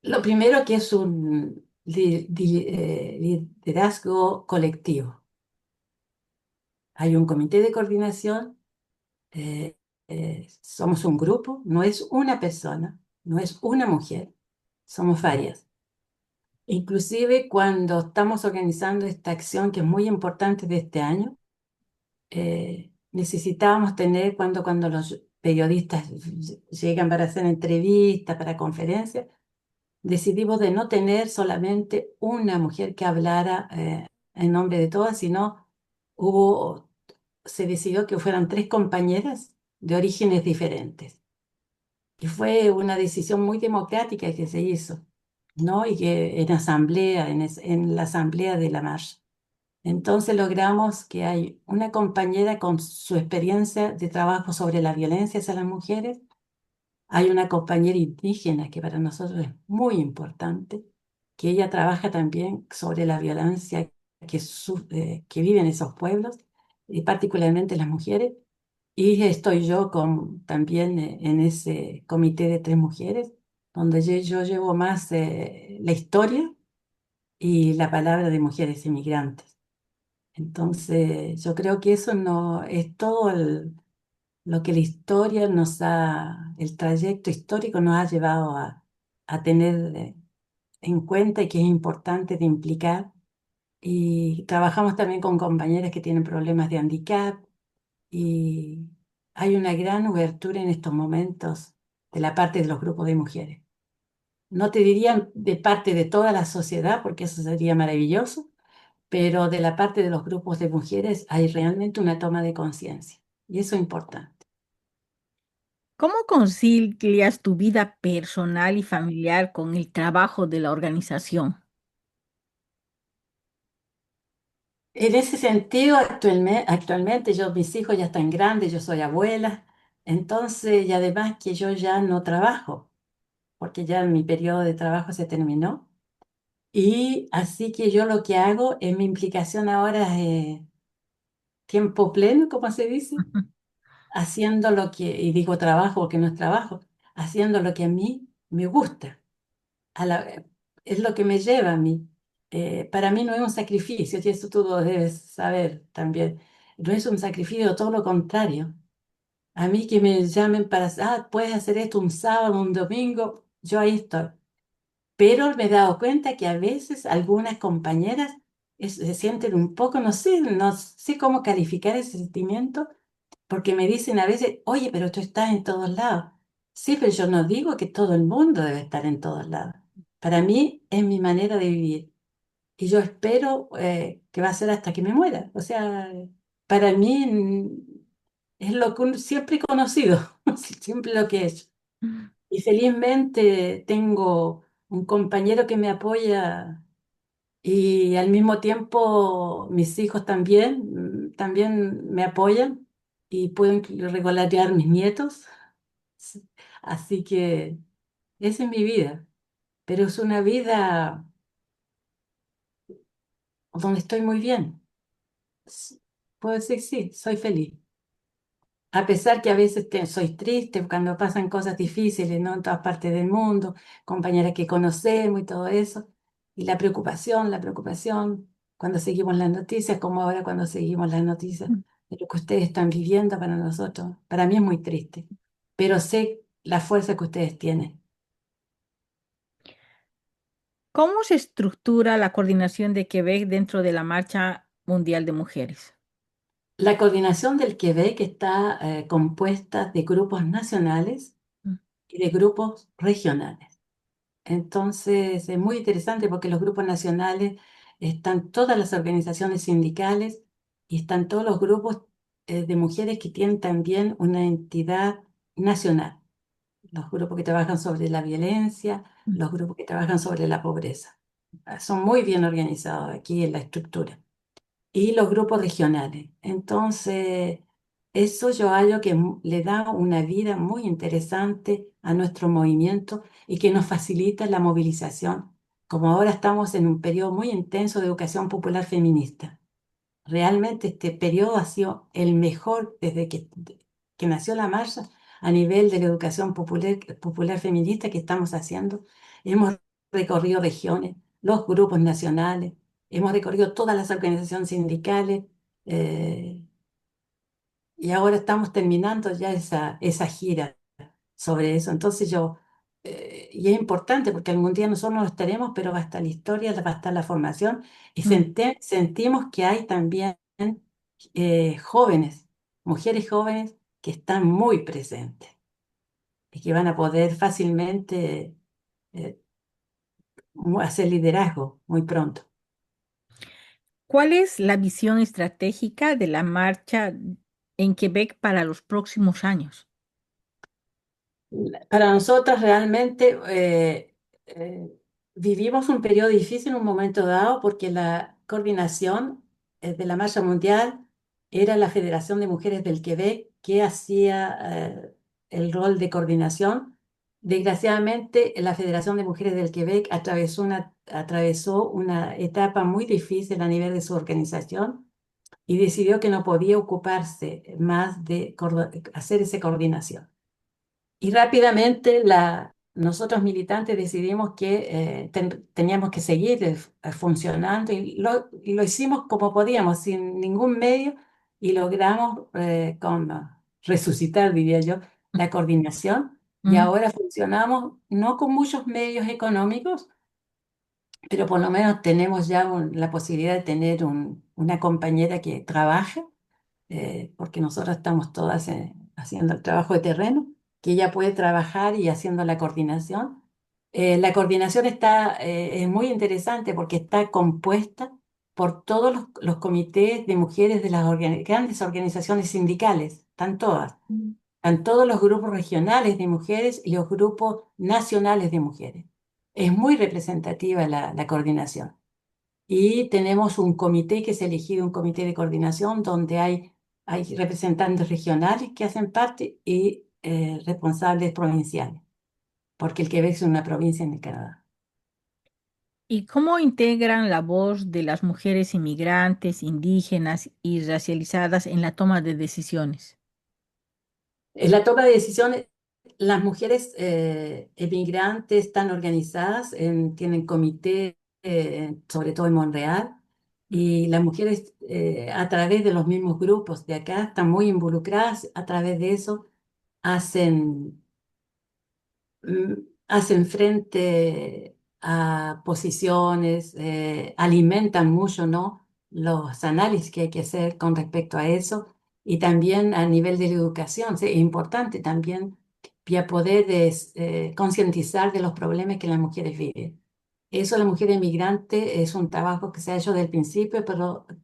Lo primero que es un liderazgo colectivo. Hay un comité de coordinación, somos un grupo, no es una persona, no es una mujer, somos varias. Inclusive cuando estamos organizando esta acción que es muy importante de este año, necesitábamos tener cuando los periodistas llegan para hacer entrevistas, para conferencias, decidimos de no tener solamente una mujer que hablara en nombre de todas, sino hubo, se decidió que fueran tres compañeras de orígenes diferentes. Y fue una decisión muy democrática que se hizo, ¿no? Y que en asamblea, en la asamblea de la marcha. Entonces logramos que hay una compañera con su experiencia de trabajo sobre la violencia hacia las mujeres. Hay una compañera indígena que para nosotros es muy importante, que ella trabaja también sobre la violencia que viven esos pueblos, y particularmente las mujeres. Y estoy yo también en ese comité de tres mujeres, donde yo llevo más la historia y la palabra de mujeres inmigrantes. Entonces, yo creo que eso no es todo lo que la historia el trayecto histórico nos ha llevado a tener en cuenta y que es importante de implicar. Y trabajamos también con compañeras que tienen problemas de handicap y hay una gran obertura en estos momentos de la parte de los grupos de mujeres. No te diría de parte de toda la sociedad, porque eso sería maravilloso, pero de la parte de los grupos de mujeres hay realmente una toma de conciencia y eso es importante. ¿Cómo concilias tu vida personal y familiar con el trabajo de la organización? En ese sentido, actualmente mis hijos ya están grandes, yo soy abuela, entonces, y además que yo ya no trabajo, porque ya mi periodo de trabajo se terminó. Y así que yo lo que hago en mi implicación ahora es tiempo pleno, como se dice, haciendo lo que, y digo trabajo porque no es trabajo, haciendo lo que a mí me gusta. a la- es lo que me lleva a mí. Para mí no es un sacrificio, y eso tú lo debes saber también. No es un sacrificio, todo lo contrario. A mí que me llamen puedes hacer esto un sábado, un domingo, yo ahí estoy. Pero me he dado cuenta que a veces algunas compañeras se sienten un poco, no sé cómo calificar ese sentimiento, porque me dicen a veces, oye, pero tú estás en todos lados. Sí, pero yo no digo que todo el mundo debe estar en todos lados. Para mí es mi manera de vivir y yo espero que va a ser hasta que me muera. O sea, para mí es lo que siempre he conocido, siempre lo que he hecho. Y felizmente tengo un compañero que me apoya y al mismo tiempo mis hijos también me apoyan y pueden regolarizar mis nietos. Sí. Así que esa es mi vida, pero es una vida donde estoy muy bien. S- Puedo decir sí, soy feliz. A pesar que a veces soy triste cuando pasan cosas difíciles, ¿no? En todas partes del mundo, compañeras que conocemos y todo eso. Y la preocupación, cuando seguimos las noticias, como ahora cuando seguimos las noticias de lo que ustedes están viviendo para nosotros. Para mí es muy triste, pero sé la fuerza que ustedes tienen. ¿Cómo se estructura la coordinación de Quebec dentro de la Marcha Mundial de Mujeres? La coordinación del Quebec está compuesta de grupos nacionales Mm. y de grupos regionales. Entonces, es muy interesante porque los grupos nacionales están todas las organizaciones sindicales y están todos los grupos de mujeres que tienen también una entidad nacional. Los grupos que trabajan sobre la violencia, Mm. los grupos que trabajan sobre la pobreza. Son muy bien organizados aquí en la estructura y los grupos regionales. Entonces, eso yo hallo que le da una vida muy interesante a nuestro movimiento y que nos facilita la movilización como ahora estamos en un periodo muy intenso de educación popular feminista. Realmente este periodo ha sido el mejor desde que nació la marcha a nivel de la educación popular feminista que estamos haciendo. Hemos recorrido regiones, los grupos nacionales, hemos recorrido todas las organizaciones sindicales, eh, y ahora estamos terminando ya esa gira sobre eso. Entonces y es importante porque algún día nosotros no lo estaremos, pero va a estar la historia, va a estar la formación y Mm. sentimos que hay también jóvenes, mujeres jóvenes que están muy presentes y que van a poder fácilmente eh, hacer liderazgo muy pronto. ¿Cuál es la visión estratégica de la marcha en Quebec para los próximos años? Para nosotros realmente eh, vivimos un periodo difícil en un momento dado porque la coordinación de la Marcha Mundial era la Federación de Mujeres del Quebec que hacía el rol de coordinación. Desgraciadamente, la Federación de Mujeres del Quebec atravesó una etapa muy difícil a nivel de su organización y decidió que no podía ocuparse más de hacer esa coordinación. Y rápidamente nosotros militantes decidimos que teníamos que seguir funcionando y lo hicimos como podíamos, sin ningún medio, y logramos resucitar, diría yo, la coordinación. Y Mm. ahora funcionamos no con muchos medios económicos, pero por lo menos tenemos ya la posibilidad de tener una compañera que trabaje porque nosotros estamos todas haciendo el trabajo de terreno, que ella puede trabajar y haciendo la coordinación. La coordinación es muy interesante porque está compuesta por todos los comités de mujeres de las grandes organizaciones sindicales, están todas. Mm. Están todos los grupos regionales de mujeres y los grupos nacionales de mujeres. Es muy representativa la coordinación. Y tenemos un comité que es elegido, un comité de coordinación donde hay representantes regionales que hacen parte y responsables provinciales, porque el Quebec es una provincia en el Canadá. ¿Y cómo integran la voz de las mujeres inmigrantes, indígenas y racializadas en la toma de decisiones? En la toma de decisiones, las mujeres emigrantes están organizadas, tienen comité, sobre todo en Montreal, y las mujeres a través de los mismos grupos de acá están muy involucradas, a través de eso hacen mm, hacen frente a posiciones, alimentan mucho, ¿no? Los análisis que hay que hacer con respecto a eso y también a nivel de la educación. Sí, es importante también ya poder concientizar de los problemas que las mujeres viven. Eso, la mujer emigrante, es un trabajo que se ha hecho desde el principio,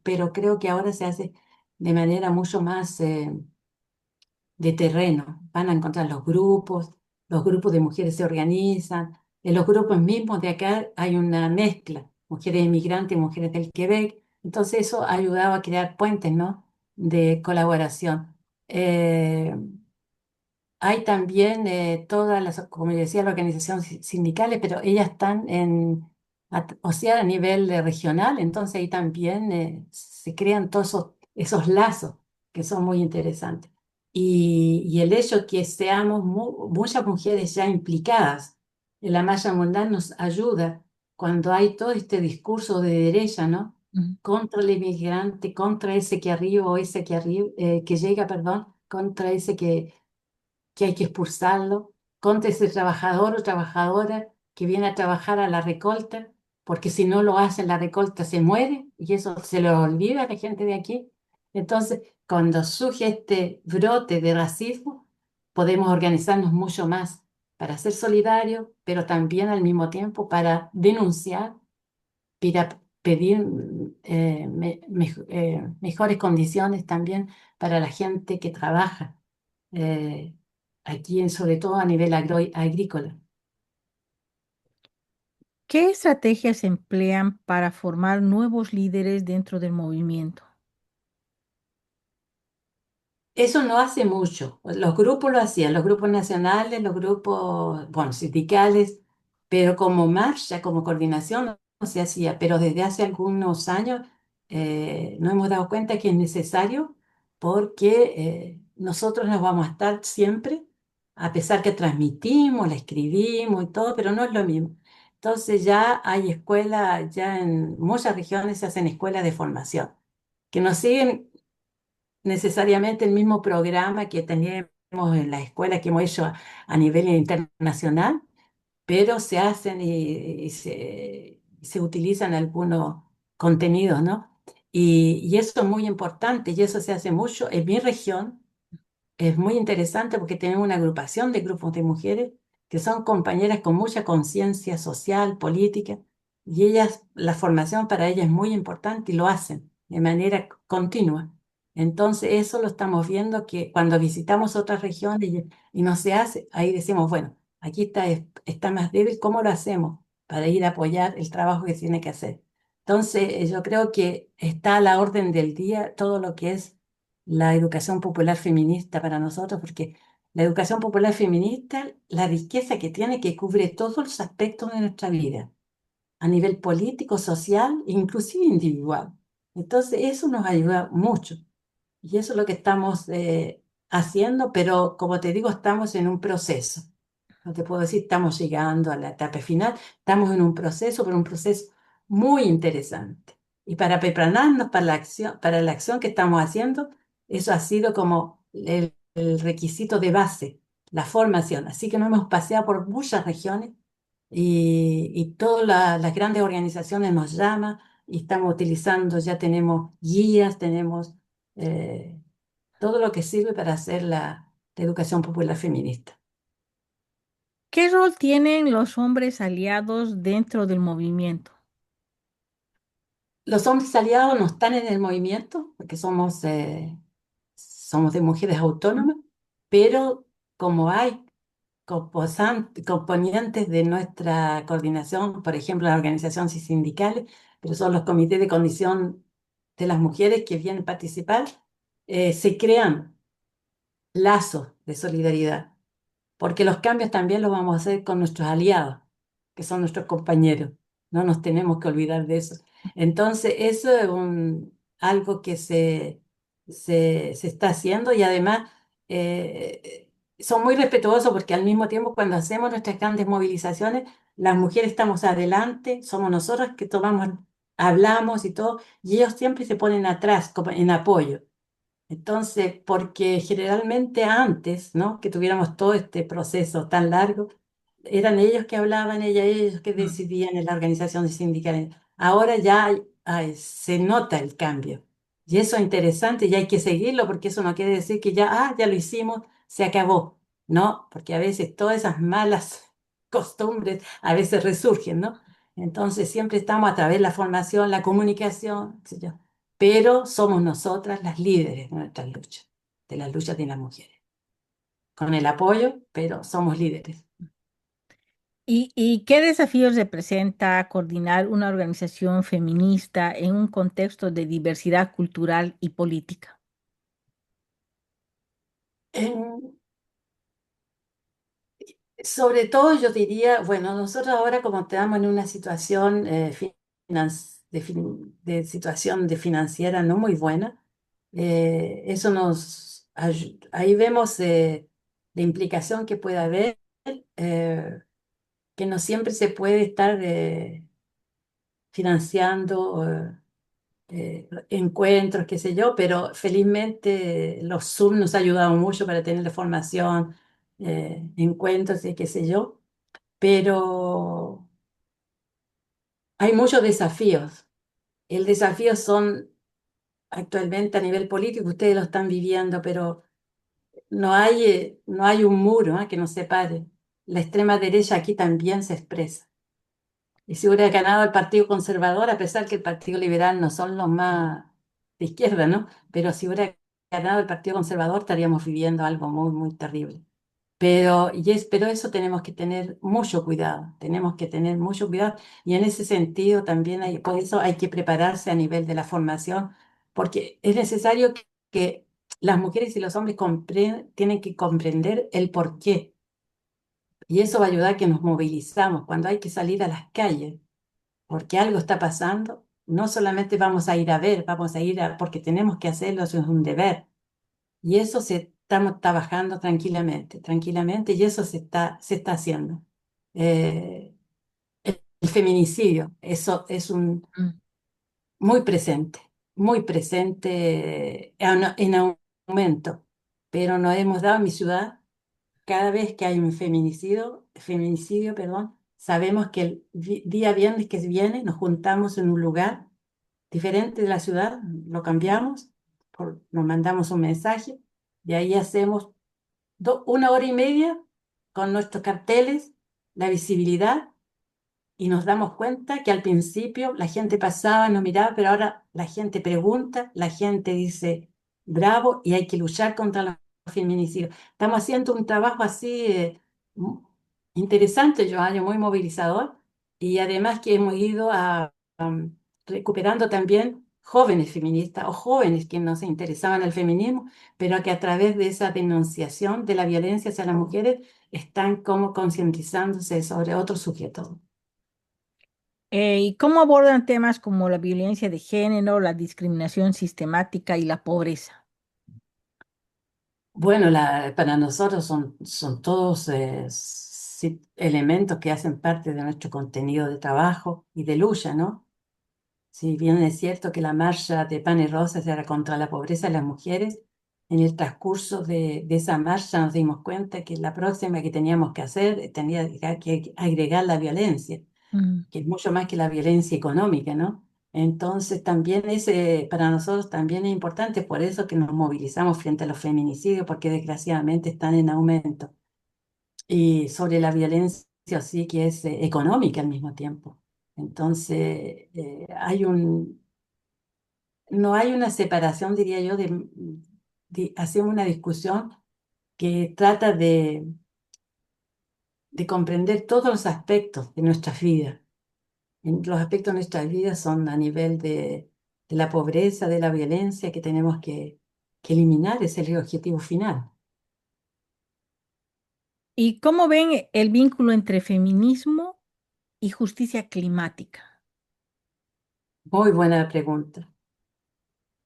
pero creo que ahora se hace de manera mucho más de terreno. Van a encontrar los grupos de mujeres se organizan. En los grupos mismos de acá hay una mezcla, mujeres inmigrantes y mujeres del Quebec. Entonces eso ha ayudado a crear puentes, ¿no? De colaboración. Eh, Hay también todas las, como decía, las organizaciones sindicales, pero ellas están o sea, a nivel regional, entonces ahí también se crean todos esos lazos que son muy interesantes. Y el hecho que seamos muchas mujeres ya implicadas en la malla mundial nos ayuda cuando hay todo este discurso de derecha, ¿no? Mm. Contra el inmigrante, contra ese que arriba o ese que arriba, que llega, perdón, contra ese que hay que expulsarlo, contra ese trabajador o trabajadora que viene a trabajar a la recolta, porque si no lo hace en la recolta se muere y eso se lo olvida a la gente de aquí. Entonces, cuando surge este brote de racismo, podemos organizarnos mucho más para ser solidarios, pero también al mismo tiempo para denunciar, para pedir mejores condiciones también para la gente que trabaja eh, aquí, sobre todo a nivel agrícola. ¿Qué estrategias se emplean para formar nuevos líderes dentro del movimiento? Eso no hace mucho. Los grupos lo hacían, los grupos nacionales, los grupos, bueno, sindicales. pero como marcha, como coordinación no se hacía, pero desde hace algunos años nos hemos dado cuenta que es necesario porque nosotros nos vamos a estar siempre, a pesar que transmitimos, la escribimos y todo, pero no es lo mismo. Entonces ya hay escuelas, ya en muchas regiones se hacen escuelas de formación, que no siguen necesariamente el mismo programa que teníamos en la escuela que hemos hecho a nivel internacional, pero se hacen y se utilizan algunos contenidos, ¿no? Y eso es muy importante y eso se hace mucho en mi región. Es muy interesante porque tenemos una agrupación de grupos de mujeres que son compañeras con mucha conciencia social, política, y ellas, la formación para ellas es muy importante y lo hacen de manera continua. Entonces, eso lo estamos viendo que cuando visitamos otras regiones y no se hace, ahí decimos, bueno, aquí está más débil, ¿cómo lo hacemos para ir a apoyar el trabajo que tiene que hacer? Entonces, yo creo que está a la orden del día todo lo que es la educación popular feminista para nosotros, porque la educación popular feminista, la riqueza que tiene, que cubre todos los aspectos de nuestra vida, a nivel político, social e inclusive individual. Entonces, eso nos ayuda mucho. Y eso es lo que estamos haciendo, pero como te digo, estamos en un proceso. No te puedo decir, estamos llegando a la etapa final, estamos en un proceso, pero un proceso muy interesante. Y para prepararnos para la acción que estamos haciendo, eso ha sido como el requisito de base, la formación. Así que nos hemos paseado por muchas regiones y todas las grandes organizaciones nos llaman y estamos utilizando, ya tenemos guías, tenemos eh, todo lo que sirve para hacer la educación popular feminista. ¿Qué rol tienen los hombres aliados dentro del movimiento? Los hombres aliados no están en el movimiento porque somos de mujeres ¿Mm? autónomas, pero como hay componentes de nuestra coordinación, por ejemplo, las organizaciones sindicales, pero son los comités de condición de las mujeres que vienen a participar, se crean lazos de solidaridad, porque los cambios también los vamos a hacer con nuestros aliados, que son nuestros compañeros. No nos tenemos que olvidar de eso. Entonces, eso es algo que se está haciendo y además son muy respetuosos porque al mismo tiempo cuando hacemos nuestras grandes movilizaciones, las mujeres estamos adelante, somos nosotras que tomamos, hablamos y todo, y ellos siempre se ponen atrás como en apoyo. Entonces, porque generalmente antes, ¿no? Que tuviéramos todo este proceso tan largo, eran ellos que hablaban, ellos que Mm. decidían en la organización sindical. Ahora ya se nota el cambio. Y eso es interesante y hay que seguirlo porque eso no quiere decir que ya, ya lo hicimos, se acabó. No, porque a veces todas esas malas costumbres a veces resurgen, ¿no? Entonces siempre estamos a través de la formación, la comunicación, qué sé yo, pero somos nosotras las líderes de nuestras luchas, de las luchas de las mujeres. Con el apoyo, pero somos líderes. ¿Y qué desafíos representa coordinar una organización feminista en un contexto de diversidad cultural y política? En- Sobre todo yo diría, bueno, nosotros ahora como estamos en una situación de situación de financiera no muy buena, eso ahí vemos la implicación que puede haber, eh, que no siempre se puede estar financiando encuentros, qué sé yo, pero felizmente los Zoom nos ha ayudado mucho para tener la formación, encuentros y qué sé yo, pero hay muchos desafíos. El desafío son actualmente a nivel político, ustedes lo están viviendo, pero no hay un muro, que nos separe. La extrema derecha aquí también se expresa. Y si hubiera ganado el Partido Conservador, a pesar que el Partido Liberal no son los más de izquierda, ¿no? Pero si hubiera ganado el Partido Conservador, estaríamos viviendo algo muy, muy terrible. Pero eso tenemos que tener mucho cuidado, tenemos que tener mucho cuidado. Y en ese sentido también por eso hay que prepararse a nivel de la formación, porque es necesario que las mujeres y los hombres tienen que comprender el porqué. Y eso va a ayudar a que nos movilizamos cuando hay que salir a las calles, porque algo está pasando. No solamente vamos a ir a ver, vamos a ir porque tenemos que hacerlo, eso es un deber. Y eso estamos trabajando tranquilamente, tranquilamente, y eso se está haciendo. Eh, el feminicidio, eso es Mm. muy presente, en aumento, pero nos hemos dado en mi ciudad, cada vez que hay un feminicidio, perdón, sabemos que el día viernes que viene nos juntamos en un lugar diferente de la ciudad, lo cambiamos, nos mandamos un mensaje, y ahí hacemos 1 hora y media con nuestros carteles, la visibilidad, y nos damos cuenta que al principio la gente pasaba, no miraba, pero ahora la gente pregunta, la gente dice bravo y hay que luchar contra los feminicidios. Estamos haciendo un trabajo así mu- interesante, Joana, muy movilizador, y además que hemos ido recuperando también jóvenes feministas o jóvenes que no se interesaban al feminismo, pero que a través de esa denunciación de la violencia hacia las mujeres están como concientizándose sobre otros sujetos. ¿Y cómo abordan temas como la violencia de género, la discriminación sistemática y la pobreza? Bueno, para nosotros son todos elementos que hacen parte de nuestro contenido de trabajo y de lucha, ¿no? Si bien es cierto que la marcha de Pan y Rosas era contra la pobreza de las mujeres, en el transcurso de esa marcha nos dimos cuenta que la próxima que teníamos que hacer tenía que agregar la violencia, Mm. que es mucho más que la violencia económica, ¿no? Entonces también para nosotros también es importante, por eso que nos movilizamos frente a los feminicidios, porque desgraciadamente están en aumento. Y sobre la violencia sí que es económica al mismo tiempo. Entonces, no hay una separación, diría yo, hacemos una discusión que trata de comprender todos los aspectos de nuestras vidas. Los aspectos de nuestras vidas son a nivel de la pobreza, de la violencia que tenemos que eliminar, ese es el objetivo final. ¿Y cómo ven el vínculo entre feminismo y justicia climática? Muy buena pregunta.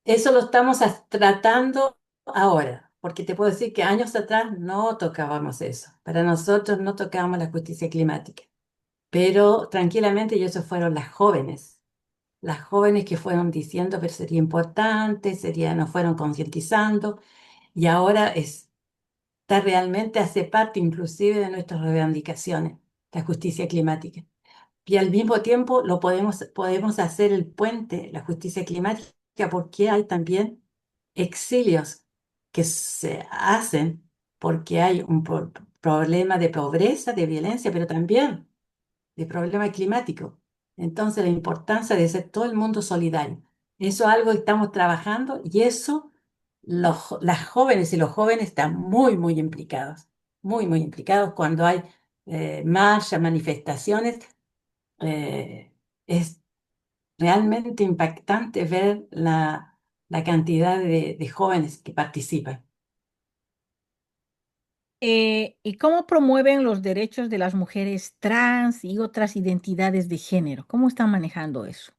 Eso lo estamos tratando ahora, porque te puedo decir que años atrás no tocábamos eso. Para nosotros no tocábamos la justicia climática, pero tranquilamente, y eso fueron las jóvenes que fueron diciendo, pero sería importante, nos fueron concientizando, y ahora está realmente, hace parte inclusive de nuestras reivindicaciones, la justicia climática. Y al mismo tiempo podemos hacer el puente, la justicia climática, porque hay también exilios que se hacen porque hay un problema de pobreza, de violencia, pero también de problema climático. Entonces, la importancia de ser todo el mundo solidario. Eso es algo que estamos trabajando, y eso las jóvenes y los jóvenes están muy implicados cuando hay marchas, manifestaciones. Es realmente impactante ver la cantidad de jóvenes que participan. ¿Y cómo promueven los derechos de las mujeres trans y otras identidades de género? ¿Cómo están manejando eso?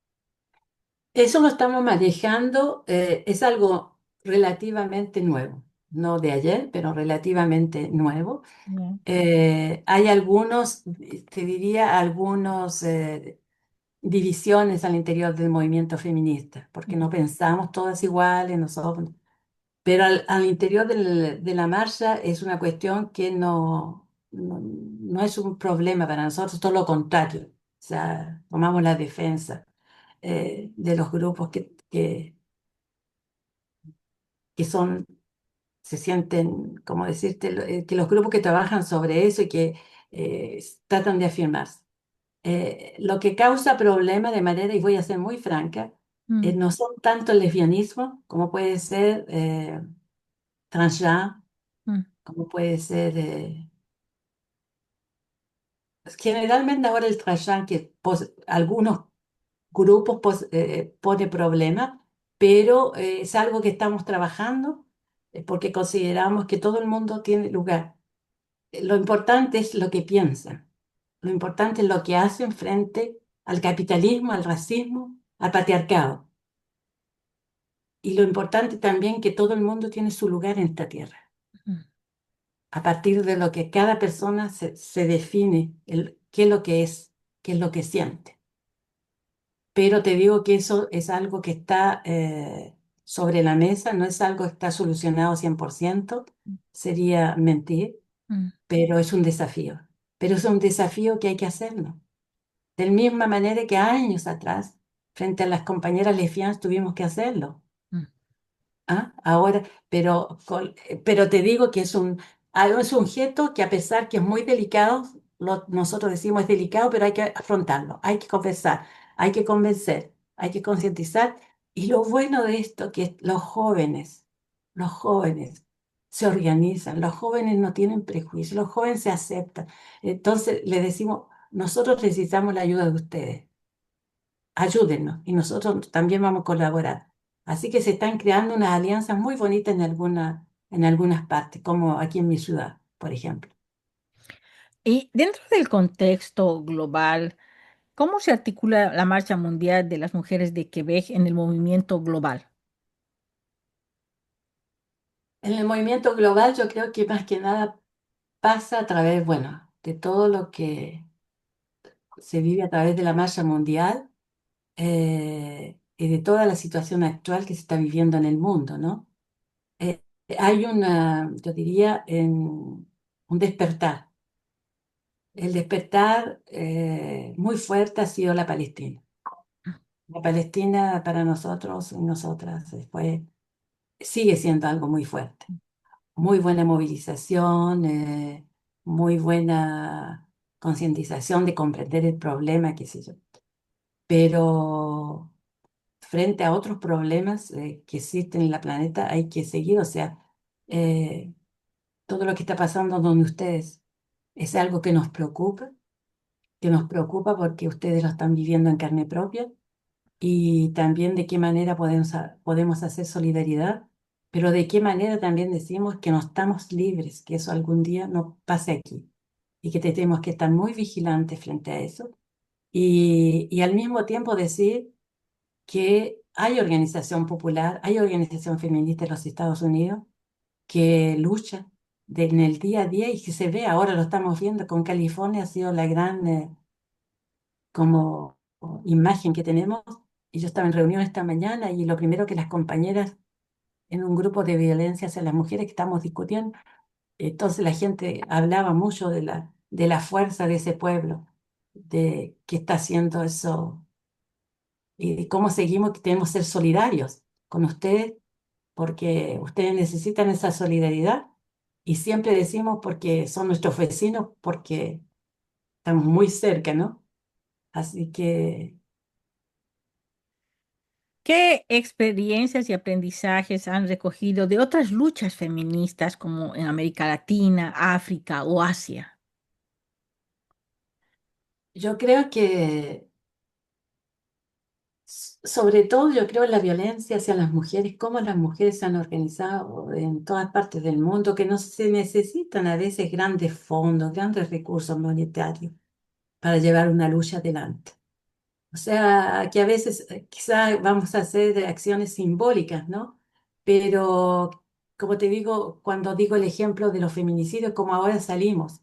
Eso lo estamos manejando, es algo relativamente nuevo, no de ayer, pero relativamente nuevo. Ya. Hay algunos, te diría, algunos divisiones al interior del movimiento feminista, porque no pensamos todas iguales, nosotros. Pero al interior de la marcha es una cuestión que no es un problema para nosotros, todo lo contrario. O sea, tomamos la defensa de los grupos que se sienten, como decirte, que los grupos que trabajan sobre eso y que tratan de afirmarse. Lo que causa problema de manera, y voy a ser muy franca, Mm, no son tanto el lesbianismo como puede ser transgénero, mm. como puede ser, generalmente ahora el trashan que algunos grupos pone problemas, pero es algo que estamos trabajando porque consideramos que todo el mundo tiene lugar. Lo importante es lo que piensan, lo importante es lo que hacen frente al capitalismo, al racismo, al patriarcado. Y lo importante también que todo el mundo tiene su lugar en esta tierra. Mm, A partir de lo que cada persona se define, qué es lo que es, qué es lo que siente. Pero te digo que eso es algo que está sobre la mesa, no es algo que está solucionado 100%, sería mentir, mm, pero es un desafío. Pero es un desafío que hay que hacerlo. De la misma manera que años atrás, frente a las compañeras lesbianas, tuvimos que hacerlo. mm, ¿Ah? Ahora, pero te digo que es un objeto que a pesar que es muy delicado, nosotros decimos es delicado, pero hay que afrontarlo, hay que conversar, hay que convencer, hay que concientizar. Y lo bueno de esto que los jóvenes se organizan, los jóvenes no tienen prejuicios, los jóvenes se aceptan. Entonces le decimos, nosotros necesitamos la ayuda de ustedes, ayúdennos y nosotros también vamos a colaborar. Así que se están creando unas alianzas muy bonitas en algunas partes, como aquí en mi ciudad, por ejemplo. Y dentro del contexto global, ¿cómo se articula la Marcha Mundial de las Mujeres de Quebec en el movimiento global? En el movimiento global yo creo que más que nada pasa a través, bueno, de todo lo que se vive a través de la marcha mundial y de toda la situación actual que se está viviendo en el mundo, ¿no? Hay yo diría, un despertar. El despertar muy fuerte ha sido la Palestina. La Palestina para nosotros y nosotras sigue siendo algo muy fuerte. Muy buena movilización, muy buena concientización de comprender el problema, qué sé yo. Pero frente a otros problemas que existen en la planeta hay que seguir, o sea, eh, todo lo que está pasando donde ustedes es algo que nos preocupa porque ustedes lo están viviendo en carne propia y también de qué manera podemos hacer solidaridad, pero de qué manera también decimos que no estamos libres, que eso algún día no pase aquí y que tenemos que estar muy vigilantes frente a eso y al mismo tiempo decir que hay organización popular, hay organización feminista en los Estados Unidos que lucha en el día a día y que se ve, ahora lo estamos viendo con California, ha sido la gran como imagen que tenemos. Y yo estaba en reunión esta mañana y lo primero que las compañeras en un grupo de violencia hacia las mujeres que estamos discutiendo, entonces la gente hablaba mucho de la fuerza de ese pueblo, de qué está haciendo eso y de cómo seguimos, que tenemos que ser solidarios con ustedes, porque ustedes necesitan esa solidaridad. Y siempre decimos porque son nuestros vecinos, porque estamos muy cerca, ¿no? Así que ¿Qué experiencias y aprendizajes han recogido de otras luchas feministas como en América Latina, África o Asia? yo creo que sobre todo yo creo en la violencia hacia las mujeres, cómo las mujeres se han organizado en todas partes del mundo, que no se necesitan a veces grandes fondos, grandes recursos monetarios para llevar una lucha adelante. O sea, que a veces quizá vamos a hacer acciones simbólicas, ¿no? Pero, como te digo, cuando digo el ejemplo de los feminicidios, como ahora salimos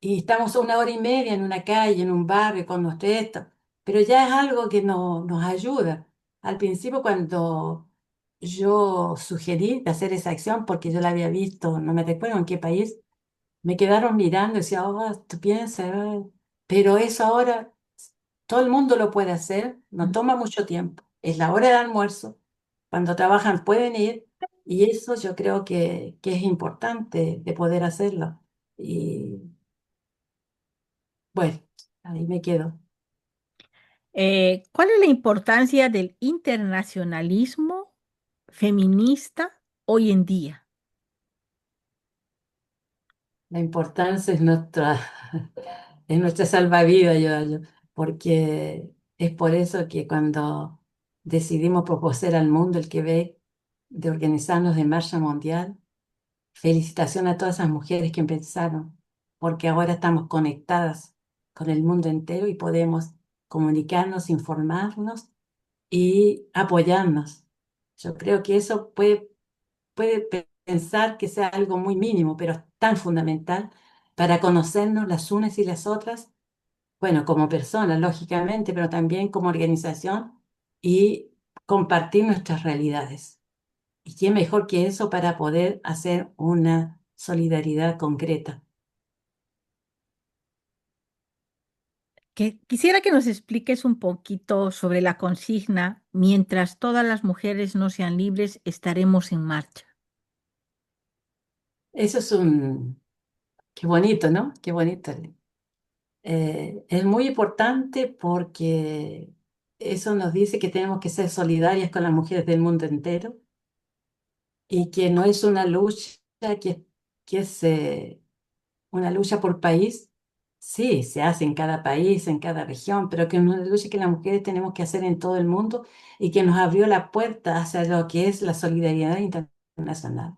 y estamos a una hora y media en una calle, en un barrio con nuestro esto, pero ya es algo que nos ayuda. Al principio, cuando yo sugerí de hacer esa acción, porque yo la había visto, no me recuerdo en qué país, me quedaron mirando y decía, oh, tú piensas, pero eso ahora todo el mundo lo puede hacer, no Mm. toma mucho tiempo, es la hora de almuerzo, cuando trabajan pueden ir y eso yo creo que es importante de poder hacerlo. Y bueno, ahí me quedo. ¿Cuál es la importancia del internacionalismo feminista hoy en día? La importancia es es nuestra salvavidas, porque es por eso que cuando decidimos proponer al mundo el Quebec de organizarnos de marcha mundial, Felicitación a todas esas mujeres que empezaron, porque ahora estamos conectadas con el mundo entero y podemos comunicarnos, informarnos y apoyarnos. Yo creo que eso puede pensar que sea algo muy mínimo, pero es tan fundamental para conocernos las unas y las otras, bueno, como personas, lógicamente, pero también como organización y compartir nuestras realidades. ¿Y qué mejor que eso para poder hacer una solidaridad concreta? Quisiera que nos expliques un poquito sobre la consigna, mientras todas las mujeres no sean libres, estaremos en marcha. Eso es qué bonito, ¿no? Qué bonito. Es muy importante porque eso nos dice que tenemos que ser solidarias con las mujeres del mundo entero y que no es una lucha que es una lucha por país. Sí, se hace en cada país, en cada región, pero que es una lucha que las mujeres tenemos que hacer en todo el mundo y que nos abrió la puerta hacia lo que es la solidaridad internacional.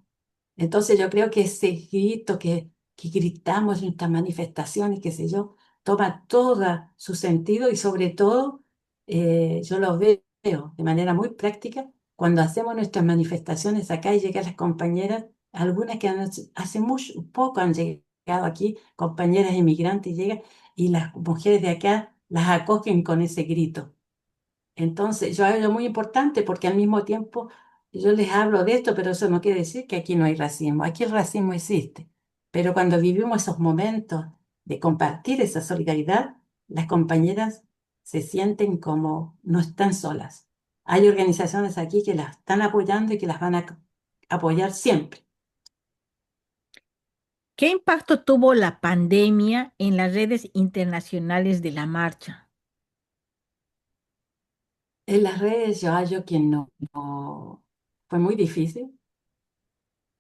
Entonces yo creo que ese grito que gritamos en estas manifestaciones, qué sé yo, toma todo su sentido y sobre todo yo lo veo de manera muy práctica cuando hacemos nuestras manifestaciones acá y llegan las compañeras, algunas que hace mucho, poco han llegado aquí, compañeras inmigrantes llegan y las mujeres de acá las acogen con ese grito. Entonces, yo hablo muy importante porque al mismo tiempo yo les hablo de esto, pero eso no quiere decir que aquí no hay racismo. Aquí el racismo existe. Pero cuando vivimos esos momentos de compartir esa solidaridad, las compañeras se sienten como no están solas. Hay organizaciones aquí que las están apoyando y que las van a apoyar siempre. ¿Qué impacto tuvo la pandemia en las redes internacionales de la marcha? En las redes yo hallo que fue muy difícil.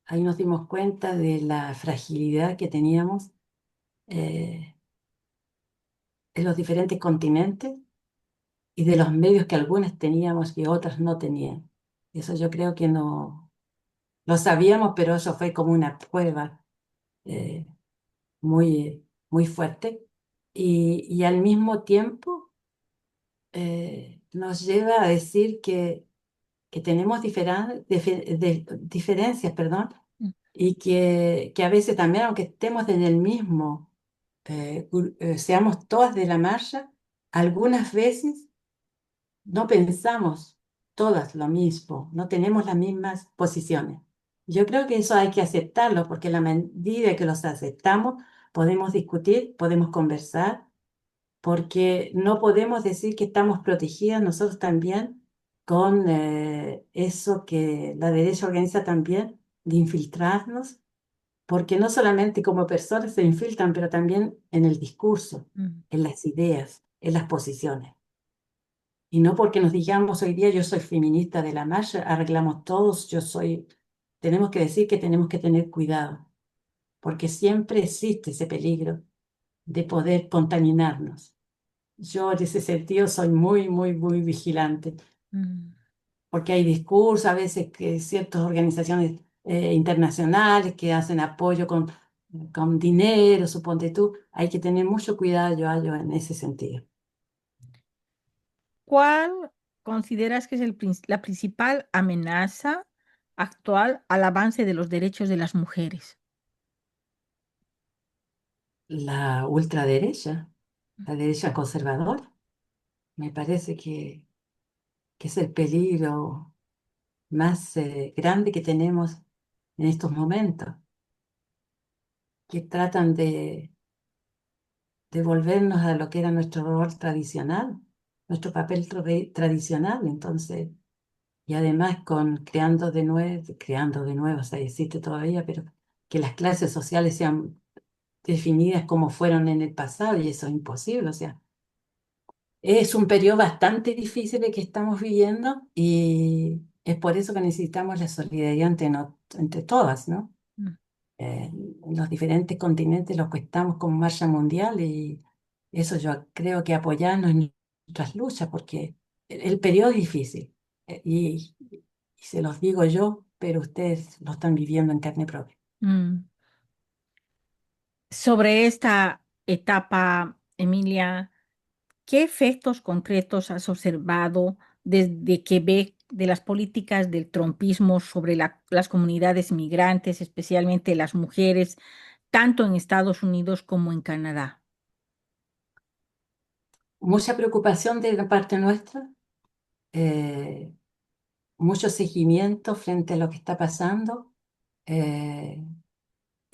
Ahí nos dimos cuenta de la fragilidad que teníamos. eh, en los diferentes continentes y de los medios que algunas teníamos que otras no tenían. Eso yo creo que no lo sabíamos, pero eso fue como una prueba eh, muy fuerte y al mismo tiempo nos lleva a decir que tenemos diferencias, perdón, Mm, y que a veces también, aunque estemos en el mismo, seamos todas de la marcha, algunas veces no pensamos todas lo mismo, no tenemos las mismas posiciones. Yo creo que eso hay que aceptarlo porque a la medida que los aceptamos, podemos discutir, podemos conversar, porque no podemos decir que estamos protegidas nosotros también con eso que la derecha organiza también, de infiltrarnos, porque no solamente como personas se infiltran, pero también en el discurso, mm, en las ideas, en las posiciones. Y no porque nos digamos hoy día yo soy feminista de la marcha, arreglamos todos, yo soy, tenemos que decir que tenemos que tener cuidado, porque siempre existe ese peligro de poder contaminarnos. Yo en ese sentido soy muy vigilante, mm. porque hay discursos a veces que ciertas organizaciones internacionales que hacen apoyo con dinero, suponte tú, hay que tener mucho cuidado, yo en ese sentido. ¿Cuál consideras que es la principal amenaza actual al avance de los derechos de las mujeres? La ultraderecha, la derecha conservadora, me parece que es el peligro más grande que tenemos en estos momentos, que tratan de devolvernos a lo que era nuestro rol tradicional, nuestro papel tradicional, entonces, y además creando de nuevo, o sea, existe todavía, pero que las clases sociales sean definidas como fueron en el pasado, y eso es imposible, o sea. Es un periodo bastante difícil el que estamos viviendo y es por eso que necesitamos la solidaridad entre todas, ¿no? Mm, En los diferentes continentes los que estamos como marcha mundial y eso yo creo que apoyarnos en nuestras luchas porque el periodo es difícil y se los digo yo, pero ustedes lo están viviendo en carne propia. Mm. Sobre esta etapa, Emilia, ¿qué efectos concretos has observado desde Quebec de las políticas del trumpismo sobre las comunidades migrantes, especialmente las mujeres, tanto en Estados Unidos como en Canadá? Mucha preocupación de la parte nuestra, eh, mucho seguimiento frente a lo que está pasando. eh,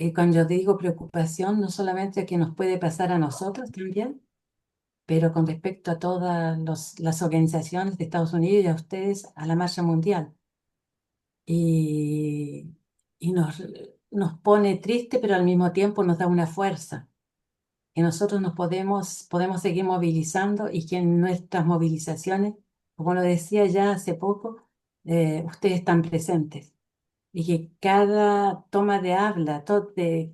y cuando yo digo preocupación, no solamente que nos puede pasar a nosotros también, pero con respecto a todas las organizaciones de Estados Unidos y a ustedes, a la marcha mundial. Y, y nos pone triste, pero al mismo tiempo nos da una fuerza, que nosotros podemos seguir movilizando y que en nuestras movilizaciones, como lo decía ya hace poco, ustedes están presentes y que cada toma de habla,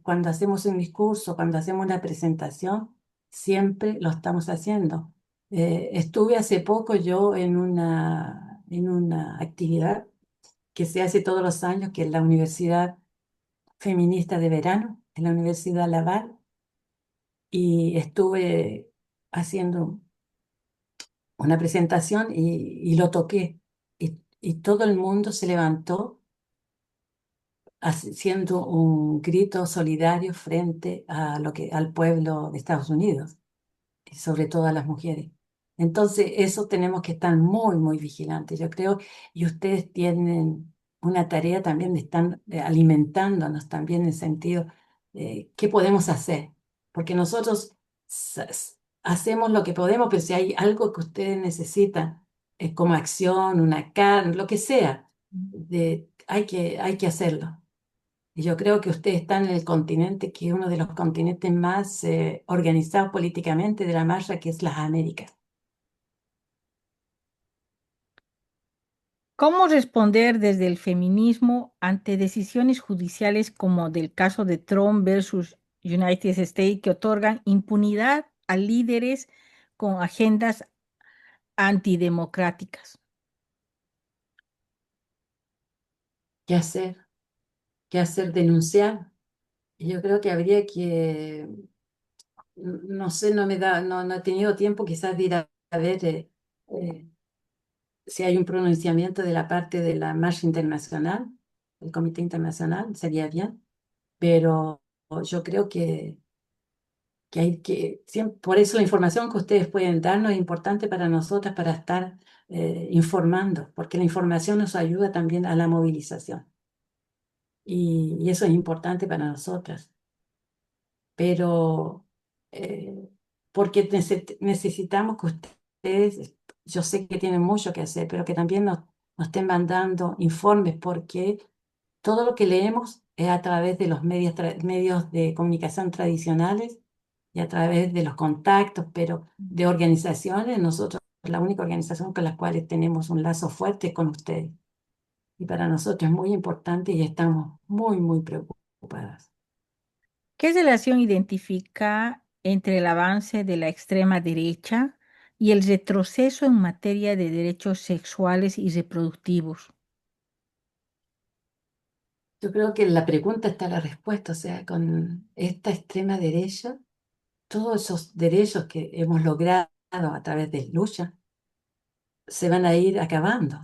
cuando hacemos un discurso, cuando hacemos una presentación, siempre lo estamos haciendo. Estuve hace poco yo en una actividad que se hace todos los años, que es la Universidad Feminista de Verano, en la Universidad Laval, y estuve haciendo una presentación y lo toqué. Y todo el mundo se levantó haciendo un grito solidario frente a al pueblo de Estados Unidos y sobre todo a las mujeres. Entonces, eso tenemos que estar muy, muy vigilantes, yo creo, y ustedes tienen una tarea también de estar alimentándonos también en el sentido, ¿qué podemos hacer? Porque nosotros hacemos lo que podemos, pero si hay algo que ustedes necesitan, como acción, una carne, lo que sea, hay que hacerlo. Y yo creo que ustedes están en el continente, que es uno de los continentes más organizados políticamente de la marcha, que es las Américas. ¿Cómo responder desde el feminismo ante decisiones judiciales como del caso de Trump versus United States que otorgan impunidad a líderes con agendas antidemocráticas? ¿Qué hacer? ¿Qué hacer? Denunciar. Y yo creo que habría que, no sé, no he tenido tiempo quizás de ir a ver eh, si hay un pronunciamiento de la parte de la marcha internacional, el Comité Internacional, sería bien, pero yo creo que hay por eso la información que ustedes pueden darnos es importante para nosotras para estar informando, porque la información nos ayuda también a la movilización y eso es importante para nosotras. Pero porque necesitamos que ustedes, yo sé que tienen mucho que hacer, pero que también nos estén mandando informes, porque todo lo que leemos es a través de los medios de comunicación tradicionales y a través de los contactos, pero de organizaciones, nosotros la única organización con la cual tenemos un lazo fuerte es con ustedes. Y para nosotros es muy importante y estamos muy, muy preocupadas. ¿Qué relación identifica entre el avance de la extrema derecha y el retroceso en materia de derechos sexuales y reproductivos? Yo creo que en la pregunta está la respuesta, o sea, con esta extrema derecha, todos esos derechos que hemos logrado a través de lucha se van a ir acabando.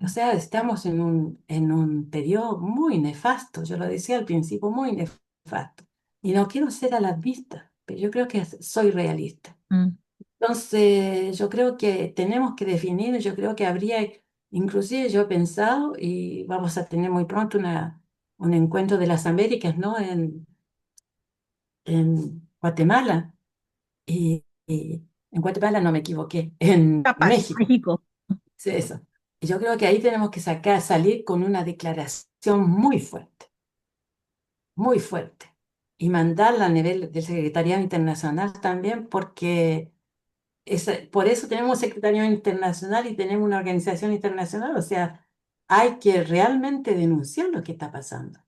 O sea, estamos en un periodo muy nefasto, yo lo decía al principio, muy nefasto. Y no quiero ser alarmista, pero yo creo que soy realista. Mm. Entonces, yo creo que tenemos que definir, yo creo que habría, inclusive yo he pensado, y vamos a tener muy pronto un encuentro de las Américas, ¿no? En Guatemala, y en Guatemala no me equivoqué, en Capaz, México, México. sí, eso. Y yo creo que ahí tenemos que salir con una declaración muy fuerte, y mandarla a nivel del Secretariado Internacional también, porque por eso tenemos un secretariado internacional y tenemos una organización internacional, o sea, hay que realmente denunciar lo que está pasando.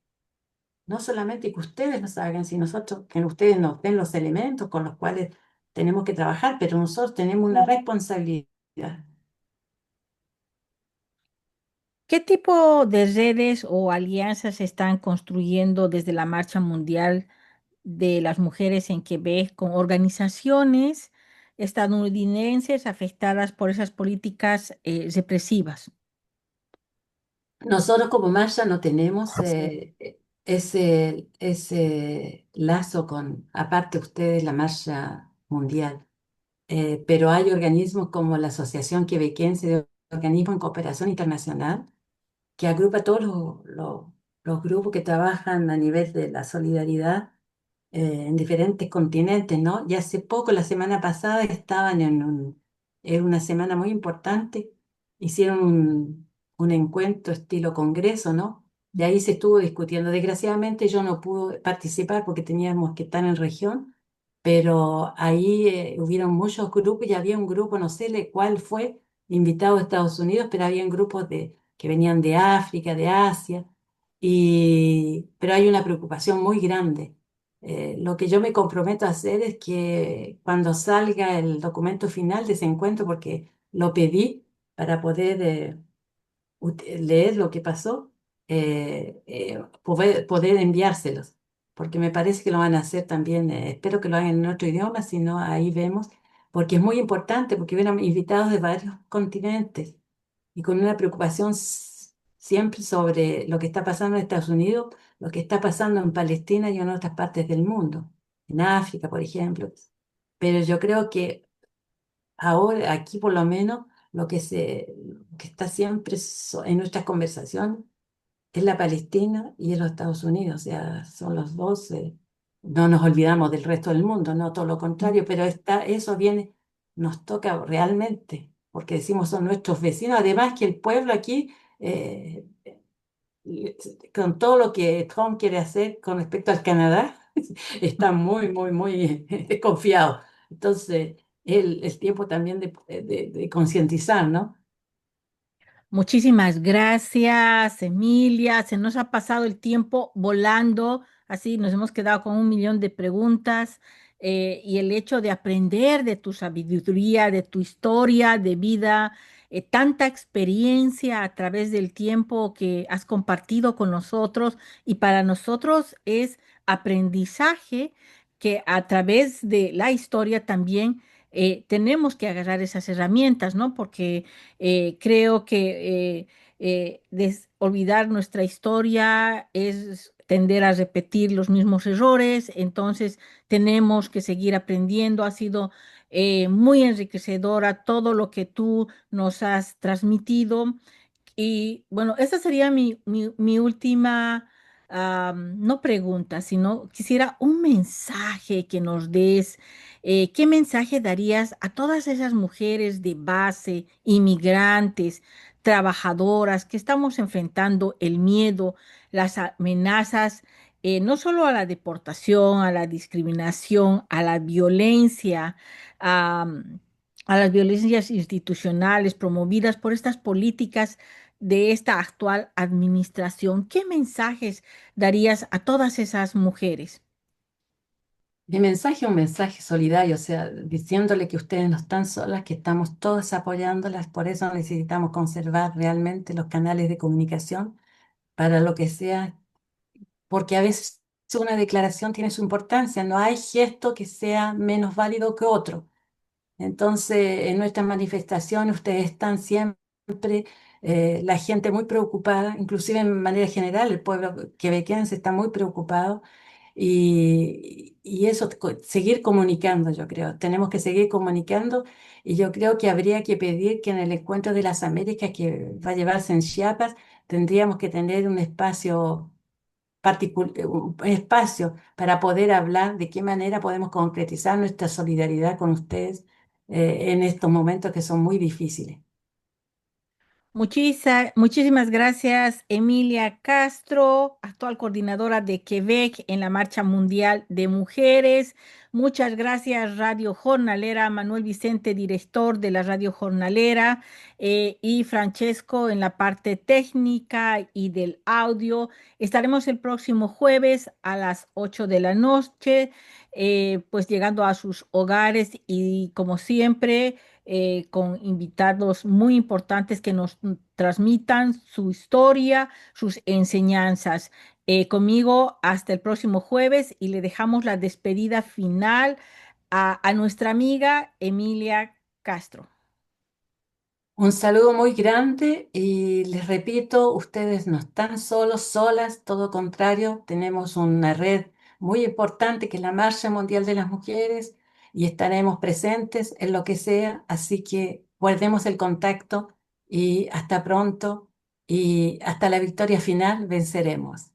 No solamente que ustedes nos hagan, sino nosotros, que ustedes nos den los elementos con los cuales tenemos que trabajar, pero nosotros tenemos una responsabilidad. ¿Qué tipo de redes o alianzas se están construyendo desde la Marcha Mundial de las Mujeres en Quebec con organizaciones estadounidenses afectadas por esas políticas represivas? Nosotros como Maya no tenemos ese lazo con, aparte ustedes, la Marcha Mundial. Pero hay organismos como la Asociación Quebequense de Organismos en Cooperación Internacional, que agrupa todos los grupos que trabajan a nivel de la solidaridad en diferentes continentes, ¿no? Y hace poco, la semana pasada, estaban en una semana muy importante, hicieron un encuentro estilo congreso, ¿no? De ahí se estuvo discutiendo. Desgraciadamente yo no pude participar porque teníamos que estar en región, pero ahí hubieron muchos grupos y había un grupo, no sé cuál fue, invitado de Estados Unidos, pero había grupos que venían de África, de Asia, pero hay una preocupación muy grande. Lo que yo me comprometo a hacer es que cuando salga el documento final de ese encuentro, porque lo pedí para poder leer lo que pasó, poder enviárselos, porque me parece que lo van a hacer también, espero que lo hagan en otro idioma, si no, ahí vemos, porque es muy importante, porque vienen invitados de varios continentes y con una preocupación siempre sobre lo que está pasando en Estados Unidos, lo que está pasando en Palestina y en otras partes del mundo, en África, por ejemplo. Pero yo creo que ahora, aquí por lo menos, lo que está siempre en nuestras conversaciones es la Palestina y es los Estados Unidos, o sea, son los dos. No nos olvidamos del resto del mundo, no todo lo contrario, pero eso viene, nos toca realmente, porque decimos son nuestros vecinos, además que el pueblo aquí, eh, con todo lo que Trump quiere hacer con respecto al Canadá, está muy, muy, muy desconfiado. Entonces, es tiempo también de concientizar, ¿no? Muchísimas gracias, Emilia. Se nos ha pasado el tiempo volando, así nos hemos quedado con 1 millón de preguntas y el hecho de aprender de tu sabiduría, de tu historia de vida, tanta experiencia a través del tiempo que has compartido con nosotros y para nosotros es aprendizaje que a través de la historia también tenemos que agarrar esas herramientas, ¿no? Porque creo que olvidar nuestra historia es tender a repetir los mismos errores, entonces tenemos que seguir aprendiendo. Ha sido muy enriquecedora todo lo que tú nos has transmitido. Y bueno, esa sería mi última, no pregunta, sino quisiera un mensaje que nos des. ¿Qué mensaje darías a todas esas mujeres de base, inmigrantes, trabajadoras que estamos enfrentando el miedo, las amenazas, no solo a la deportación, a la discriminación, a la violencia? A las violencias institucionales promovidas por estas políticas de esta actual administración, ¿qué mensajes darías a todas esas mujeres? Mi mensaje es un mensaje solidario, o sea, diciéndole que ustedes no están solas, que estamos todas apoyándolas, por eso necesitamos conservar realmente los canales de comunicación para lo que sea, porque a veces una declaración tiene su importancia, no hay gesto que sea menos válido que otro. Entonces, en nuestras manifestaciones ustedes están siempre, la gente muy preocupada, inclusive en manera general, el pueblo quebequense está muy preocupado y eso, seguir comunicando, yo creo. Tenemos que seguir comunicando y yo creo que habría que pedir que en el Encuentro de las Américas que va a llevarse en Chiapas, tendríamos que tener un espacio un espacio para poder hablar de qué manera podemos concretizar nuestra solidaridad con ustedes en estos momentos que son muy difíciles. Muchísimas gracias, Emilia Castro, actual coordinadora de Quebec en la Marcha Mundial de Mujeres. Muchas gracias, Radio Jornalera, Manuel Vicente, director de la Radio Jornalera, y Francesco en la parte técnica y del audio. Estaremos el próximo jueves a las 8 de la noche, pues llegando a sus hogares y como siempre. con invitados muy importantes que nos transmitan su historia, sus enseñanzas. Conmigo hasta el próximo jueves y le dejamos la despedida final a nuestra amiga Emilia Castro. Un saludo muy grande y les repito, ustedes no están solos, solas, todo contrario, tenemos una red muy importante que es la Marcha Mundial de las Mujeres y estaremos presentes en lo que sea, así que guardemos el contacto y hasta pronto y hasta la victoria final venceremos.